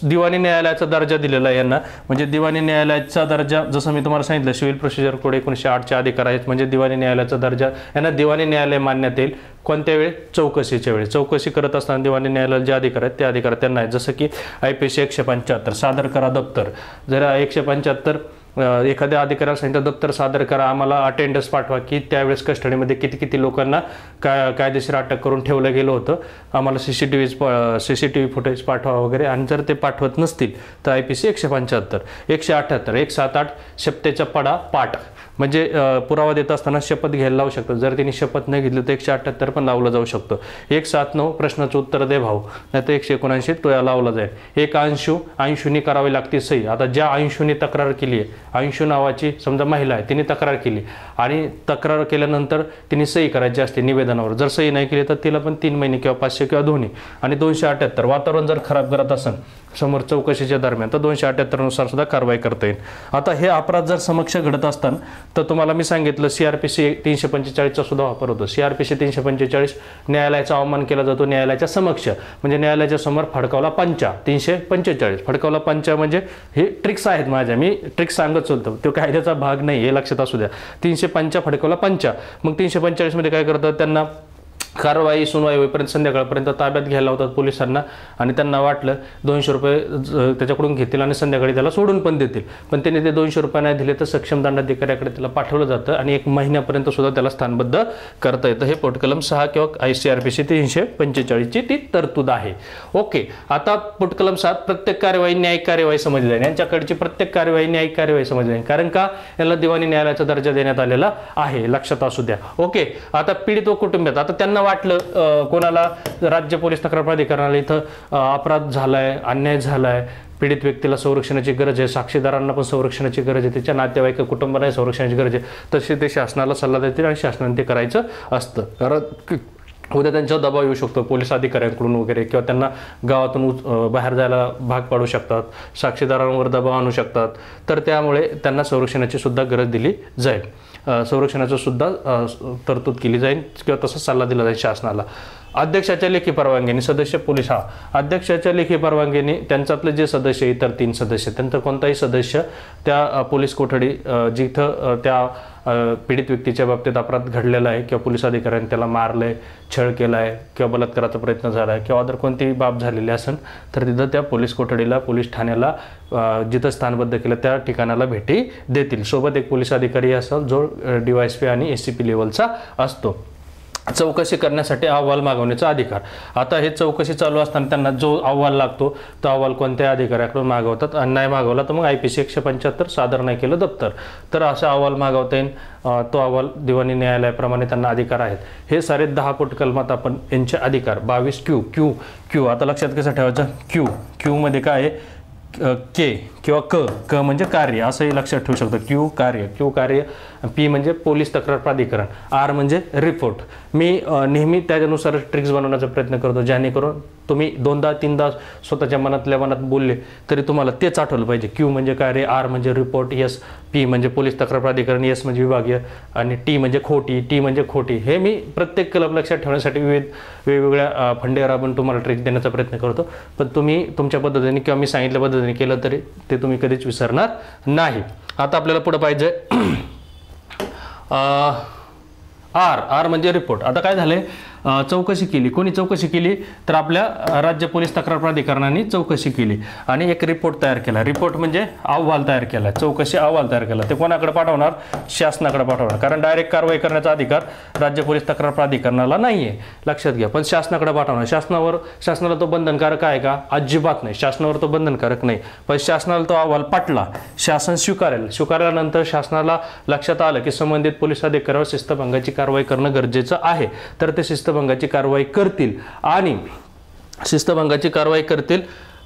दिवाणी न्यायालयाचा दर्जा दिलेला आहे यांना. म्हणजे दिवाणी न्यायालयाचा दर्जा जसं मी तुम्हाला सांगितलं सिव्हिल प्रोसिजर कोड 1908 चे अधिकार आहेत. म्हणजे दिवाणी न्यायालयाचा दर्जा यांना दिवाणी न्यायालय मान्यता येईल. कोणत्या वेळी? चौकशीच्या वेळी. चौकशी करत असताना दिवाणी न्यायालयाला जे अधिकार आहेत ते अधिकार त्यांना आहेत. जसं की IPC 175 सादर करा दप्तर. जर 175 एखाद्या अधिकाऱ्याला सांगितलं दप्तर सादर करा, आम्हाला अटेंडन्स पाठवा की त्यावेळेस कस्टडीमध्ये किती किती लोकांना कायदेशीर अटक करून ठेवलं गेलं होतं, आम्हाला CCTV फुटेज पाठवा वगैरे. आणि जर ते पाठवत नसतील तर IPC 175 178 178 शपथेचा पडा पाठ, म्हणजे पुरावा देत असताना शपथ घ्यायला लावू शकतो. जर त्यांनी शपथ नाही घेतली तर 178 पण लावलं जाऊ शकतं. 179 प्रश्नाचं उत्तर दे भाऊ, नाही तर 179 तो लावला जाईल. एक अंशुनी करावी लागते सही. आता ज्या अंशुनी तक्रार केली आहे, अंशू नावाची समजा महिला आहे, तिने तक्रार केली आणि तक्रार केल्यानंतर तिने सही करायची असते निवेदनावर. जर सही नाही केली तर तिला पण 3 महिने किंवा 500 किंवा दोन्ही. आणि 278 वातावरण जर खराब करत असेल समोर चौकशीच्या दरम्यान तर 278 नुसार सुद्धा कारवाई करता येईल. आता हे अपराध जर समक्ष घडत असताना तर तुम्हाला मी सांगितलं CRPC 345 सुद्धा वापर होतो. CRPC 345 न्यायालयाचा अवमान केला जातो न्यायालयाच्या समक्ष, म्हणजे न्यायालयाच्या समोर फडकावला पंचा. 345 फडकावला पंचा म्हणजे हे ट्रिक्स आहेत माझ्या, मी ट्रिक्स सांगत चलतो, तो कायद्याचा भाग नाही हे लक्षात असू द्या. 305 फडकावला पंचा. मग 345 मध्ये काय करतात, त्यांना कारवाई सुनवाई होईपर्यंत संध्याकाळपर्यंत ताब्यात घ्यायला होतात पोलिसांना आणि त्यांना वाटलं 200 रुपये त्याच्याकडून घेतील आणि संध्याकाळी त्याला सोडून पण देतील. पण त्यांनी ते 200 रुपये नाही दिले तर सक्षम दंडाधिकाऱ्याकडे त्याला पाठवलं जातं आणि 1 महिन्यापर्यंत सुद्धा त्याला स्थानबद्ध करता येतं. हे पोटकलम 6 किंवा CRPC 345 ची ती तरतूद आहे. ओके. आता पोटकलम 7 प्रत्येक कार्यवाही न्यायिक कार्यवाही समजली जाईल. यांच्याकडची प्रत्येक कार्यवाही न्यायिक कार्यवाही समजली जाईल कारण का याला दिवाणी न्यायालयाचा दर्जा देण्यात आलेला आहे, लक्षात असू द्या. ओके. आता पीडित व कुटुंबियात, आता त्यांना त्यांना वाटलं कोणाला राज्य पोलीस तक्रार प्राधिकरणाला इथं अपराध झालाय, अन्याय झालाय, पीडित व्यक्तीला संरक्षणाची गरज आहे, साक्षीदारांना पण संरक्षणाची गरज आहे, त्याच्या नातेवाईक कुटुंबालाही संरक्षणाची गरज आहे, तसे ते शासनाला सल्ला देतील आणि शासनाने ते करायचं असतं. कारण उद्या त्यांच्यावर दबाव येऊ शकतो पोलीस अधिकाऱ्यांकडून वगैरे, किंवा त्यांना गावातून बाहेर जायला भाग पाडू शकतात, साक्षीदारांवर दबाव आणू शकतात. तर त्यामुळे त्यांना संरक्षणाची सुद्धा गरज दिली जाईल, संरक्षणाचं सुद्धा तरतूद केली जाईल किंवा तसा सल्ला दिला जाईल शासनाला. अध्यक्षाच्या लेखी परवानगीने सदस्य पोलीस अध्यक्षाच्या लेखी परवानगीने त्यांच्यातले जे सदस्य, इतर 3 सदस्य, त्यांचा कोणताही सदस्य त्या पोलीस कोठडी जिथं त्या पीडित व्यक्तीच्या बाबतीत अपराध घडलेला आहे किंवा पोलीस अधिकाऱ्यांनी त्याला मारलंय, छळ केलाय किंवा बलात्काराचा प्रयत्न झाला आहे किंवा अदर कोणतीही बाब झालेली असेल तर तिथं त्या पोलीस कोठडीला, पोलीस ठाण्याला जिथं स्थानबद्ध केलं त्या ठिकाणाला भेटी देतील. सोबत एक पोलीस अधिकारी असेल जो DYSP आणि SCP लेवलचा असतो. चौकशी करण्यासाठी अहवाल मागवण्याचा अधिकार. आता हे चौकशी चालू असताना त्यांना जो अहवाल लागतो तो अहवाल कोणत्या अधिकाऱ्याकडून मागवतात, आणि नाही मागवला तर मग IPC 175 सादर नाही केलं दप्तर, तर असा अहवाल मागवता येईल. तो अहवाल दिवाणी न्यायालयाप्रमाणे त्यांना अधिकार आहेत. हे सारे 10 पोट कलमात आपण यांचे अधिकार 22 आता लक्षात कसं ठेवायचं, क्यू मध्ये काय आहे, के किंवा क म्हणजे कार्य असंही लक्षात ठेवू शकतो. क्यू कार्य, पी म्हणजे पोलीस तक्रार प्राधिकरण, आर म्हणजे रिपोर्ट. मी नेहमी त्यानुसार ट्रिक्स बनवण्याचा प्रयत्न करतो, जेणेकरून तुम्ही 2दा-3दा स्वतःच्या मनात बोलले तरी तुम्हाला तेच आठवलं पाहिजे. क्यू म्हणजे कार्य, आर म्हणजे रिपोर्ट, एस पी म्हणजे पोलीस तक्रार प्राधिकरण, एस म्हणजे विभागीय, आणि टी म्हणजे खोटी. हे मी प्रत्येक कलम लक्षात ठेवण्यासाठी वेगवेगळ्या फंडे राबून तुम्हाला ट्रिक्स देण्याचा प्रयत्न करतो. पण तुम्ही तुमच्या पद्धतीने किंवा मी सांगितल्या पद्धतीने केलं तरी ते तुम्ही कधीच विसरणार नाही. आता आपल्याला पुढे पाहिजे आर म्हणजे रिपोर्ट. आता काय झालंय, चौकशी केली, कोणी चौकशी केली तर आपल्या राज्य पोलीस तक्रार प्राधिकरणाने चौकशी केली आणि एक रिपोर्ट तयार केला. रिपोर्ट म्हणजे अहवाल तयार केला, चौकशी अहवाल तयार केला. ते कोणाकडे पाठवणार, शासनाकडे पाठवणार, कारण डायरेक्ट कारवाई करण्याचा अधिकार राज्य पोलीस तक्रार प्राधिकरणाला नाहीये, लक्षात घ्या. पण शासनाकडे पाठवणार. शासनाला तो बंधनकारक आहे का, अजिबात नाही, शासनावर तो बंधनकारक नाही. पण शासनाला तो अहवाल पटला, शासन स्वीकारल्यानंतर शासनाला लक्षात आलं की संबंधित पोलीस अधिकाऱ्यावर शिस्तभंगाची कारवाई करणं गरजेचं आहे, तर ते शिस्तभंगाची कारवाई करतील. आणि शिस्तभंगाची कारवाई करतील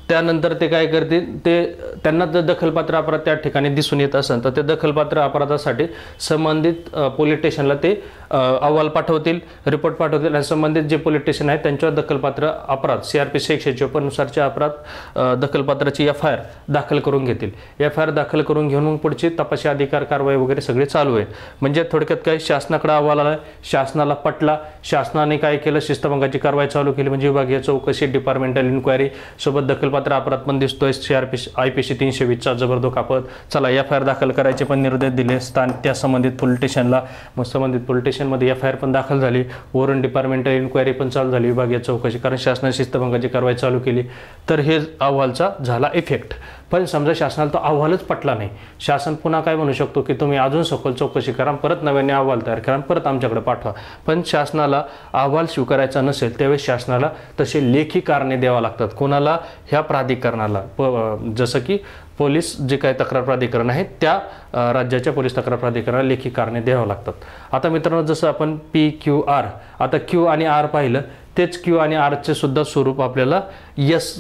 त्यानंतर ते काय करतील, ते त्यांना जर दखलपात्र अपराध त्या ठिकाणी दिसून येत असेल तर ते दखलपात्र अपराधासाठी संबंधित पोलीस स्टेशनला ते अहवाल पाठवतील, रिपोर्ट पाठवतील, आणि संबंधित जे पोलीस स्टेशन आहे त्यांच्यावर दखलपात्र अपराध CRPC 154 नुसारचे अपराध दखलपात्राची FIR दाखल करून घेतील. FIR दाखल करून घेऊन मग पुढची तपासी अधिकार कारवाई वगैरे सगळे चालू आहे. म्हणजे थोडक्यात काय, शासनाकडे अहवाल आला, शासनाला पटला, शासनाने काय केलं, शिस्तभंगाची कारवाई चालू केली, म्हणजे विभागीय चौकशी, डिपार्टमेंटल इन्क्वायरी, सोबत दखलपात्र अपराध पण दिसतोय, IPC 320चा जबरदस्त अपराध, चला FIR दाखल करायचे पण निर्देश दिले त्या संबंधित पोलीस स्टेशनला. मग संबंधित पोलीस स्टेशनमध्ये FIR पण दाखल झाली, वरून डिपार्टमेंटल इन्क्वायरी पण चालू झाली, विभागीय चौकशी, कारण शासनाने शिस्तभंगाची कारवाई चालू केली. तर हे अहवालचा झाला इफेक्ट. पण समजा शासनाला तो अहवालच पटला नाही, शासन पुन्हा काय म्हणू शकतो की तुम्ही अजून सखोल चौकशी करा, परत नव्याने अहवाल तयार करा, परत आमच्याकडे पाठवा. पण शासनाला अहवाल स्वीकारायचा नसेल त्यावेळेस शासनाला तसे लेखी कारणे द्यावा लागतात. कोणाला, ह्या प्राधिकरणाला, जसं की पोलीस जे काही तक्रार प्राधिकरण आहे त्या राज्याच्या पोलीस तक्रार प्राधिकरणाला लेखी कारणे द्यावं लागतात. आता मित्रांनो, जसं आपण PQR, आता Q आणि R पाहिलं, तेच Q आणि R चे सुद्धा स्वरूप आपल्याला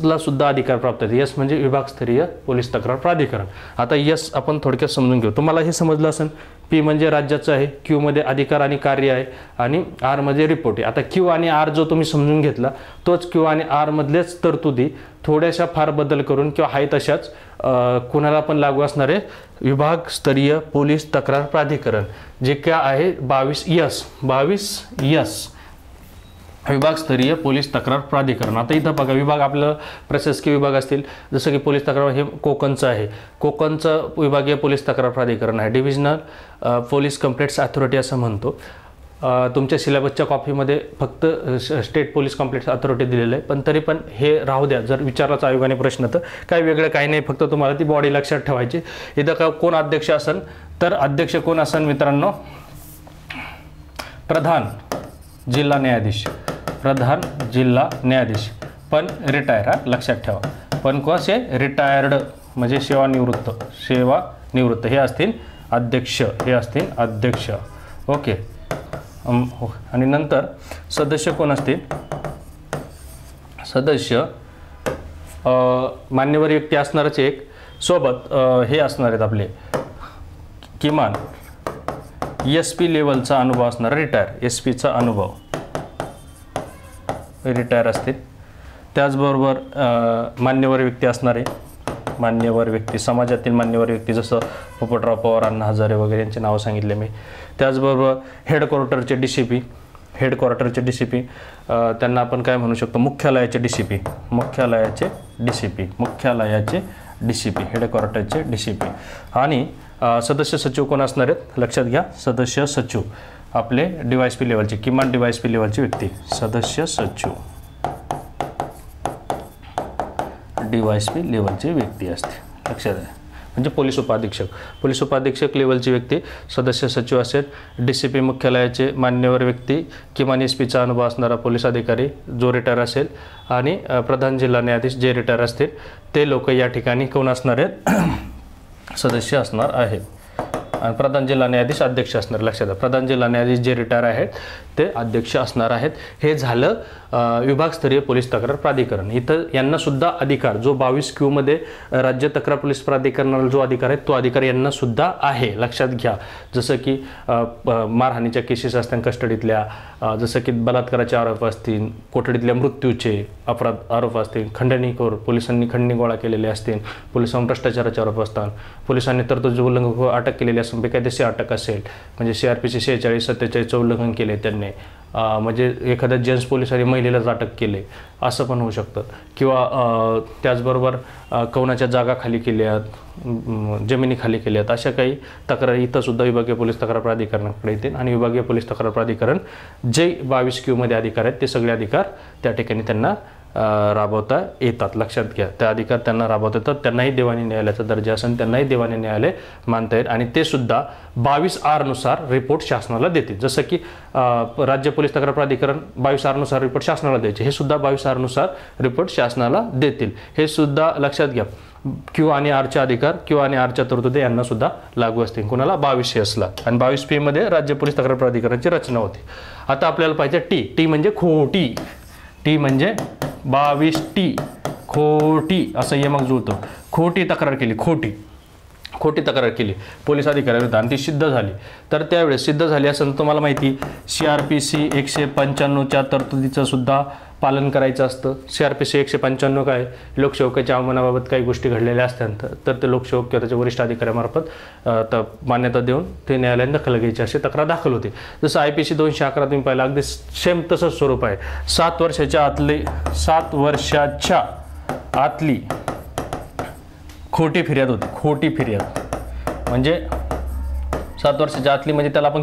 ला सुद्धा अधिकार प्राप्त आहेत. S म्हणजे विभागस्तरीय पोलीस तक्रार प्राधिकरण. आता S आपण थोडक्यात समजून घेऊ. तुम्हाला हे समजलं असेल, P म्हणजे राज्याचं आहे, Q मध्ये अधिकार आणि कार्य आहे, आणि R मध्ये रिपोर्ट आहे. आता Q आणि R जो तुम्ही समजून घेतला तोच Q आणि R मधलेच तरतुदी थोड्याशा फार बदल करून किंवा आहे तशाच कुणाला पण लागू असणारे विभागस्तरीय पोलीस तक्रार प्राधिकरण, जे काय आहे 22S विभागस्तरीय पोलीस तक्रार प्राधिकरण. आता इथं बघा, विभाग आपलं प्रशासकीय विभाग असतील, जसं की पोलीस तक्रार हे कोकणचं आहे, कोकणचं विभागीय पोलीस तक्रार प्राधिकरण आहे, डिव्हिजनल पोलीस कंप्लेंट्स अथॉरिटी असं म्हणतो. तुमच्या सिलेबसच्या कॉपीमध्ये फक्त स्टेट पोलीस कंप्लेंट्स अथॉरिटी दिलेलं आहे, पण तरी पण हे राहू द्या. जर विचारलाच आयोगाने प्रश्न तर काही वेगळं काही नाही, फक्त तुम्हाला ती बॉडी लक्षात ठेवायची. इथं का कोण अध्यक्ष असेल तर अध्यक्ष कोण असेल मित्रांनो, प्रधान जिल्हा न्यायाधीश, प्रधान जिल्हा न्यायाधीश, पण रिटायर, लक्षात ठेवा. पण कसे, रिटायर्ड म्हणजे सेवानिवृत्त हे असतील अध्यक्ष, ओके. आणि नंतर सदस्य कोण असतील, सदस्य मान्यवर व्यक्ती असणारच एक, सोबत हे असणार आहेत आपले किमान SP लेवलचा अनुभव असणारा रिटायर, SP चा अनुभव रिटायर असतील. त्याचबरोबर मान्यवर व्यक्ती असणारे, मान्यवर व्यक्ती समाजातील मान्यवर व्यक्ती जसं पोपटराव पवार, अण्णा हजारे वगैरे यांचे नावं सांगितले मी. त्याचबरोबर हेडक्वार्टरचे DCP, हेडक्वार्टरचे DCP त्यांना आपण काय म्हणू शकतो, मुख्यालयाचे DCP, मुख्यालयाचे DCP, मुख्यालयाचे DCP, हेडक्वार्टरचे DCP. आणि सदस्य सचिव कोण असणार आहेत लक्षात घ्या, सदस्य सचिव आपले DYSP लेवलचे, किमान DYSP लेवलची व्यक्ती, सदस्य सचिव DYSP लेवलची व्यक्ती असते, लक्षात आहे. म्हणजे पोलीस उपाधीक्षक, पोलीस उपाधीक्षक लेवलची व्यक्ती सदस्य सचिव असेल. DCP मुख्यालयाचे मान्यवर व्यक्ती, किमान SP चा अनुभव असणारा पोलीस अधिकारी जो रिटायर असेल. आणि प्रधान जिल्हा न्यायाधीश जे रिटायर असतील ते लोक या ठिकाणी कोण असणार आहेत, सदस्य असणार आहेत. आणि प्रधान जिल्हा न्यायाधीश अध्यक्ष असणार, लक्षात घ्या. प्रधान जिल्हा न्यायाधीश जे रिटायर आहेत ते अध्यक्ष असणार आहेत. हे झालं विभागस्तरीय पोलीस तक्रार प्राधिकरण. इथं यांना सुद्धा अधिकार जो 22Q मध्ये राज्य तक्रार पोलीस प्राधिकरणाला जो अधिकार आहे तो अधिकार यांना सुद्धा आहे, लक्षात घ्या. जसं की मारहाणीच्या केसेस असतील कस्टडीतल्या, जसं की बलात्काराचे आरोप असतील, कोठडीतल्या मृत्यूचे आरोप असतील, पोलिसांनी खंडणी गोळा केलेले असतील, पोलिसांवर भ्रष्टाचाराचे आरोप असतात, पोलिसांनी तरतुदी उल्लंघन अटक केलेली असेल, बेकायदेशीर अटक असेल, म्हणजे CRPC 46-47 उल्लंघन केले त्यांनी, म्हणजे एखाद्या जेंट्स पोलिसांनी महिलेलाच अटक केले असं पण होऊ शकतं. किंवा त्याचबरोबर कौनाच्या जागा खाली केल्यात, जमिनी खाली केल्यात, अशा काही तक्रारी इथं सुद्धा विभागीय पोलीस तक्रार प्राधिकरणाकडे येतील. आणि विभागीय पोलीस तक्रार प्राधिकरण जे 22Q मध्ये अधिकार आहेत ते सगळे अधिकार त्या ठिकाणी त्यांना राबवता येतात, लक्षात घ्या. त्या अधिकार त्यांना राबवता येतात. त्यांनाही दिवाणी न्यायालयाचा दर्जा असेल, त्यांनाही दिवाणी न्यायालय मानता येईल. आणि ते सुद्धा 22R नुसार रिपोर्ट शासनाला देतील. जसं की राज्य पोलीस तक्रार प्राधिकरण 22R नुसार रिपोर्ट शासनाला द्यायचे, हे सुद्धा 22R नुसार रिपोर्ट शासनाला देतील. हे सुद्धा लक्षात घ्या. Q आणि Rचे अधिकार, Q आणि Rच्या तरतुदी यांना सुद्धा लागू असतील. कुणाला 2200 आणि 22P मध्ये राज्य पोलीस तक्रार प्राधिकरणाची रचना होती. आता आपल्याला पाहिजे T म्हणजे खोटी, T म्हणजे 22T खोटी असं यमक जुळतो. खोटी तक्रार केली, खोटी तक्रार केली पोलीस अधिकाऱ्याविरुद्ध आणि ती सिद्ध झाली, तर त्यावेळेस सिद्ध झाली असेल तुम्हाला माहिती CRPC 195च्या तरतुदीचं सुद्धा पालन करायचं असतं. CRPC 195 काय, लोकसेवकाच्या आव्हानाबाबत काही गोष्टी घडलेल्या असतात तर ते लोकसेवक किंवा त्याच्या वरिष्ठ अधिकाऱ्यामार्फत मान्यता देऊन ते न्यायालयात दखल घ्यायची अशी तक्रार दाखल होते. जसं IPC 211 तुम्ही पाहिलं, अगदी सेम तसंच स्वरूप आहे. 7 वर्षाच्या आतली खोटी फिर्याद होती. खोटी फिर्याद म्हणजे 7 वर्षाच्या आतली, म्हणजे त्याला आपण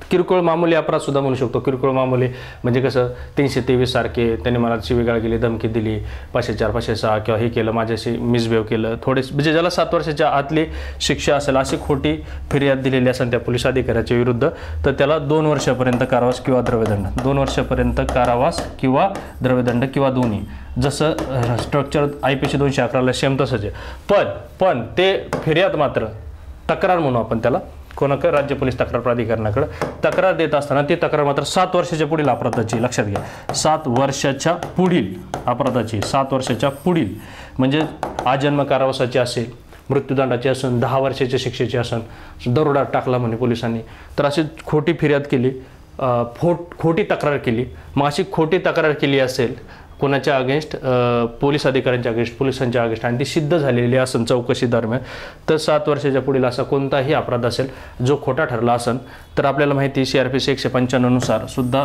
किरकोळ मामुली अपराध सुद्धा म्हणू शकतो. किरकोळ मामुली म्हणजे कसं 323 सारखे, त्यांनी मला शिवीगाळ केली, धमकी दिली, 504, 506 किंवा हे केलं, माझ्याशी मिसबिहेव केलं, थोडे म्हणजे ज्याला 7 वर्षाच्या आतली शिक्षा असेल अशी खोटी फिर्याद दिलेली असेल त्या पोलीस अधिकाऱ्याच्या विरुद्ध, तर त्याला 2 वर्षापर्यंत कारावास किंवा द्रव्यदंड, 2 वर्षापर्यंत कारावास किंवा द्रव्यदंड किंवा दोन्ही. जसं स्ट्रक्चर IPC 211ला सेम तसंच आहे. पण ते फिर्याद मात्र तक्रार म्हणू आपण त्याला, कोणाकडे, राज्य पोलीस तक्रार प्राधिकरणाकडे तक्रार देत असताना ती तक्रार मात्र 7 वर्षाच्या पुढील अपराधाची, लक्षात घ्या. 7 वर्षाच्या पुढील अपराधाची, 7 वर्षाच्या पुढील म्हणजे आजन्म कारावासाची असेल, मृत्यूदंडाची असेल, 10 वर्षाच्या शिक्षेची असेल, दरोडा टाकला म्हणे पोलिसांनी, तर अशी खोटी फिर्याद केली, खोटी तक्रार केली. मग अशी खोटी तक्रार केली असेल कोणाच्या अगेन्स्ट, पोलीस अधिकाऱ्यांच्या अगेन्स्ट, पोलिसांच्या अगेन्स्ट, आणि ती सिद्ध झालेली असेल चौकशी दरम्यान, तर 7 वर्षाच्या पुढील असा कोणताही अपराध असेल जो खोटा ठरला असेल तर आपल्याला माहिती CRPC 195 नुसार सुद्धा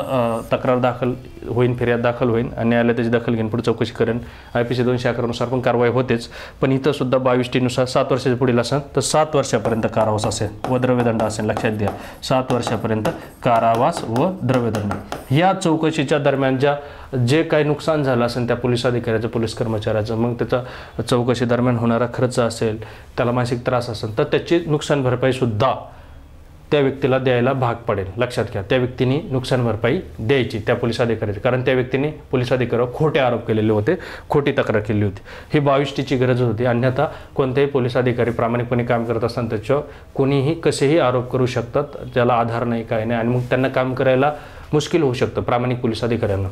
तक्रार दाखल होईल, फिर्याद दाखल होईल आणि न्यायालय त्याची दखल घेऊन पुढे चौकशी करेन. IPC 211 नुसार पण कारवाई होतेच, पण इथं सुद्धा 22T नुसार 7 वर्षाच्या पुढील असेल तर 7 वर्षापर्यंत कारावास असेल व द्रव्यदंड असेल, लक्षात द्या. 7 वर्षापर्यंत कारावास व द्रव्यदंड. ह्या चौकशीच्या दरम्यान जे काही नुकसान झालं असेल त्या पोलीस अधिकाऱ्याचं, पोलीस कर्मचाऱ्याचं, मग त्याचा चौकशी दरम्यान होणारा खर्च असेल, त्याला मानसिक त्रास असेल तर त्याची नुकसान भरपाई सुद्धा त्या व्यक्तीला द्यायला भाग पडेल. लक्षात घ्या, त्या व्यक्तीने नुकसान भरपाई द्यायची त्या पोलीस अधिकाऱ्याची, कारण त्या व्यक्तीने पोलीस अधिकाऱ्यावर खोटे आरोप केलेले होते, खोटी तक्रार केली होती. ही 22Tची गरज होती. अन्यथा कोणत्याही पोलीस अधिकारी प्रामाणिकपणे काम करत असताना त्याच्यावर कोणीही कसेही आरोप करू शकतात, त्याला आधार नाही, काय नाही, आणि मग त्यांना काम करायला मुश्किल होऊ शकतं प्रामाणिक पोलीस अधिकाऱ्यांना.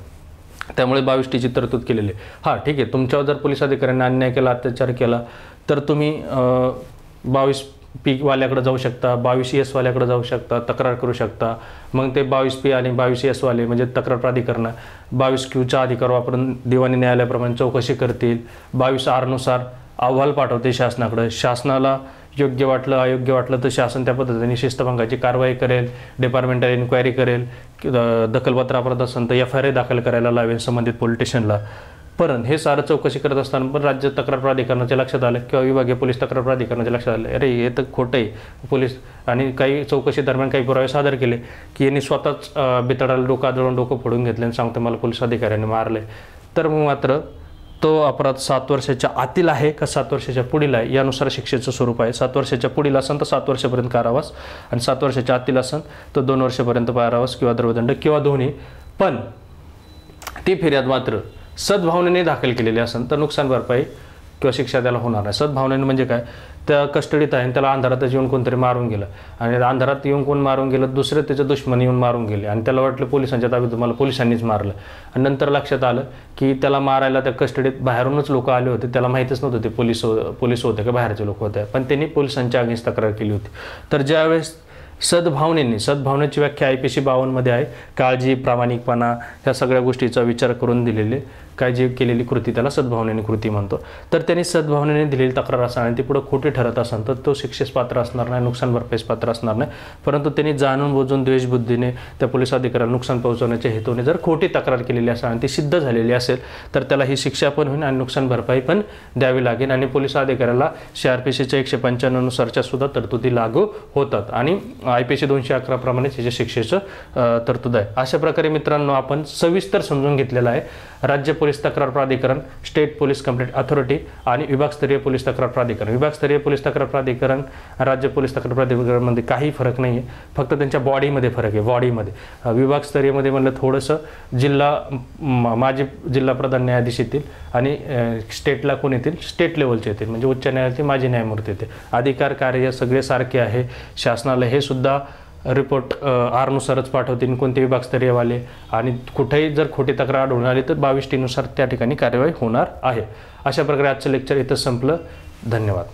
त्यामुळे 22Tची तरतूद केलेली आहे. हां, ठीक आहे, तुमच्यावर जर पोलीस अधिकाऱ्यांनी अन्याय केला, अत्याचार केला, तर तुम्ही 22P वाल्याकडे जाऊ शकता, 22S वाल्याकडे जाऊ शकता, तक्रार करू शकता. मग ते 22P आणि 22S वाले म्हणजे तक्रार प्राधिकरण 22Qचा अधिकार वापरून दिवाणी न्यायालयाप्रमाणे चौकशी करतील. 22R नुसार अहवाल पाठवते शासनाकडे. शासनाला योग्य वाटलं, अयोग्य वाटलं तर शासन त्या पद्धतीने शिस्तभंगाची कारवाई करेल, डिपार्टमेंटल इन्क्वायरी करेल, दखलपत्र अपराध असेल तर FIR दाखल करायला लावेल संबंधित पोलीस स्टेशनला. पण हे सारं चौकशी करत असताना पण राज्य तक्रार प्राधिकरणाच्या लक्षात आलं किंवा विभागीय पोलीस तक्रार प्राधिकरणाच्या लक्षात आलं, अरे हे तर खोटं आहे. पोलीस आणि काही चौकशी दरम्यान काही पुरावे सादर केले की यांनी स्वतःच बितडाला डोकं आदळून डोकं फोडून घेतले आणि सांगतो मला पोलीस अधिकाऱ्यांनी मारले. तर मग मात्र तो अपराध 7 वर्षाच्या आतील आहे का 7 वर्षाच्या पुढील आहे यानुसार शिक्षेचं स्वरूप आहे. 7 वर्षाच्या पुढील असेल तर 7 वर्षापर्यंत कारावास, आणि 7 वर्षाच्या आतील असेल तर 2 वर्षापर्यंत कारावास किंवा द्रवदंड किंवा दोन्ही. पण ती फिर्याद मात्र सद्भावनेने दाखल केलेली असेल तर नुकसान भरपाई किंवा शिक्षा त्याला होणार नाही. सद्भावनेने म्हणजे काय, त्या कस्टडीत आहे, त्याला अंधारातच येऊन कोणतरी मारून गेलं, आणि अंधारात येऊन कोण मारून गेलं, दुसरे त्याचे दुश्मन येऊन मारून गेले, आणि त्याला वाटलं पोलिसांच्या ताब्यात तुम्हाला पोलिसांनीच मारलं, आणि नंतर लक्षात आलं की त्याला मारायला त्या कस्टडीत बाहेरूनच लोक आले होते, त्याला माहीतच नव्हतं ते पोलीस होते का बाहेरचे लोक होते, पण त्यांनी पोलिसांच्या अगेन्स्ट तक्रार केली होती. तर ज्यावेळेस सद्भावनेची व्याख्या IPC 52 मध्ये आहे. काळजी, प्रामाणिकपणा ह्या सगळ्या गोष्टीचा विचार करून दिलेले काळजी केलेली कृती त्याला सद्भावनेने कृती म्हणतो. तर त्यांनी सद्भावनेने दिलेली तक्रार असणार आणि ती पुढे खोटी ठरत असेल तर तो शिक्षेस पात्र असणार नाही, नुकसान भरपाईस पात्र असणार नाही. परंतु त्यांनी जाणून बुजून द्वेषबुद्धीने त्या पोलीस अधिकाऱ्याला नुकसान पोहोचवण्याच्या हेतूने जर खोटी तक्रार केलेली असेल आणि ती सिद्ध झालेली असेल तर त्याला ही शिक्षा पण होईल आणि नुकसान भरपाई पण द्यावी लागेल, आणि पोलीस अधिकाऱ्याला CRPCच्या 195 नुसारच्या सुद्धा तरतुदी लागू होतात, आणि IPC 211 प्रमाणे त्याच्या शिक्षेचं तरतूद आहे. अशा प्रकारे मित्रांनो आपण सविस्तर समजून घेतलेला आहे राज्य पोलीस तक्रार प्राधिकरण, स्टेट पोलीस कंप्लेंट अथॉरिटी आणि विभागस्तरीय पोलीस तक्रार प्राधिकरण. विभागस्तरीय पोलीस तक्रार प्राधिकरण, राज्य पोलीस तक्रार प्राधिकरणमध्ये काही फरक नाही आहे, फक्त त्यांच्या बॉडीमध्ये फरक आहे. बॉडीमध्ये विभागस्तरीयमध्ये म्हणलं थोडंसं माजी जिल्हा प्रधान न्यायाधीश येतील, आणि स्टेटला कोण येतील, स्टेट लेवलचे येतील, म्हणजे उच्च न्यायालयाचे माजी न्यायमूर्ती येते. अधिकार कार्य सगळे सारखे आहे. शासनाला हे सुद्धा रिपोर्ट R नुसारच पाठवतील कोणते विभागस्तरीयवाले, आणि कुठेही जर खोटी तक्रार आढळून आली तर 22T नुसार त्या ठिकाणी कार्यवाही होणार आहे. अशा प्रकारे आजचं लेक्चर इथं संपलं. धन्यवाद.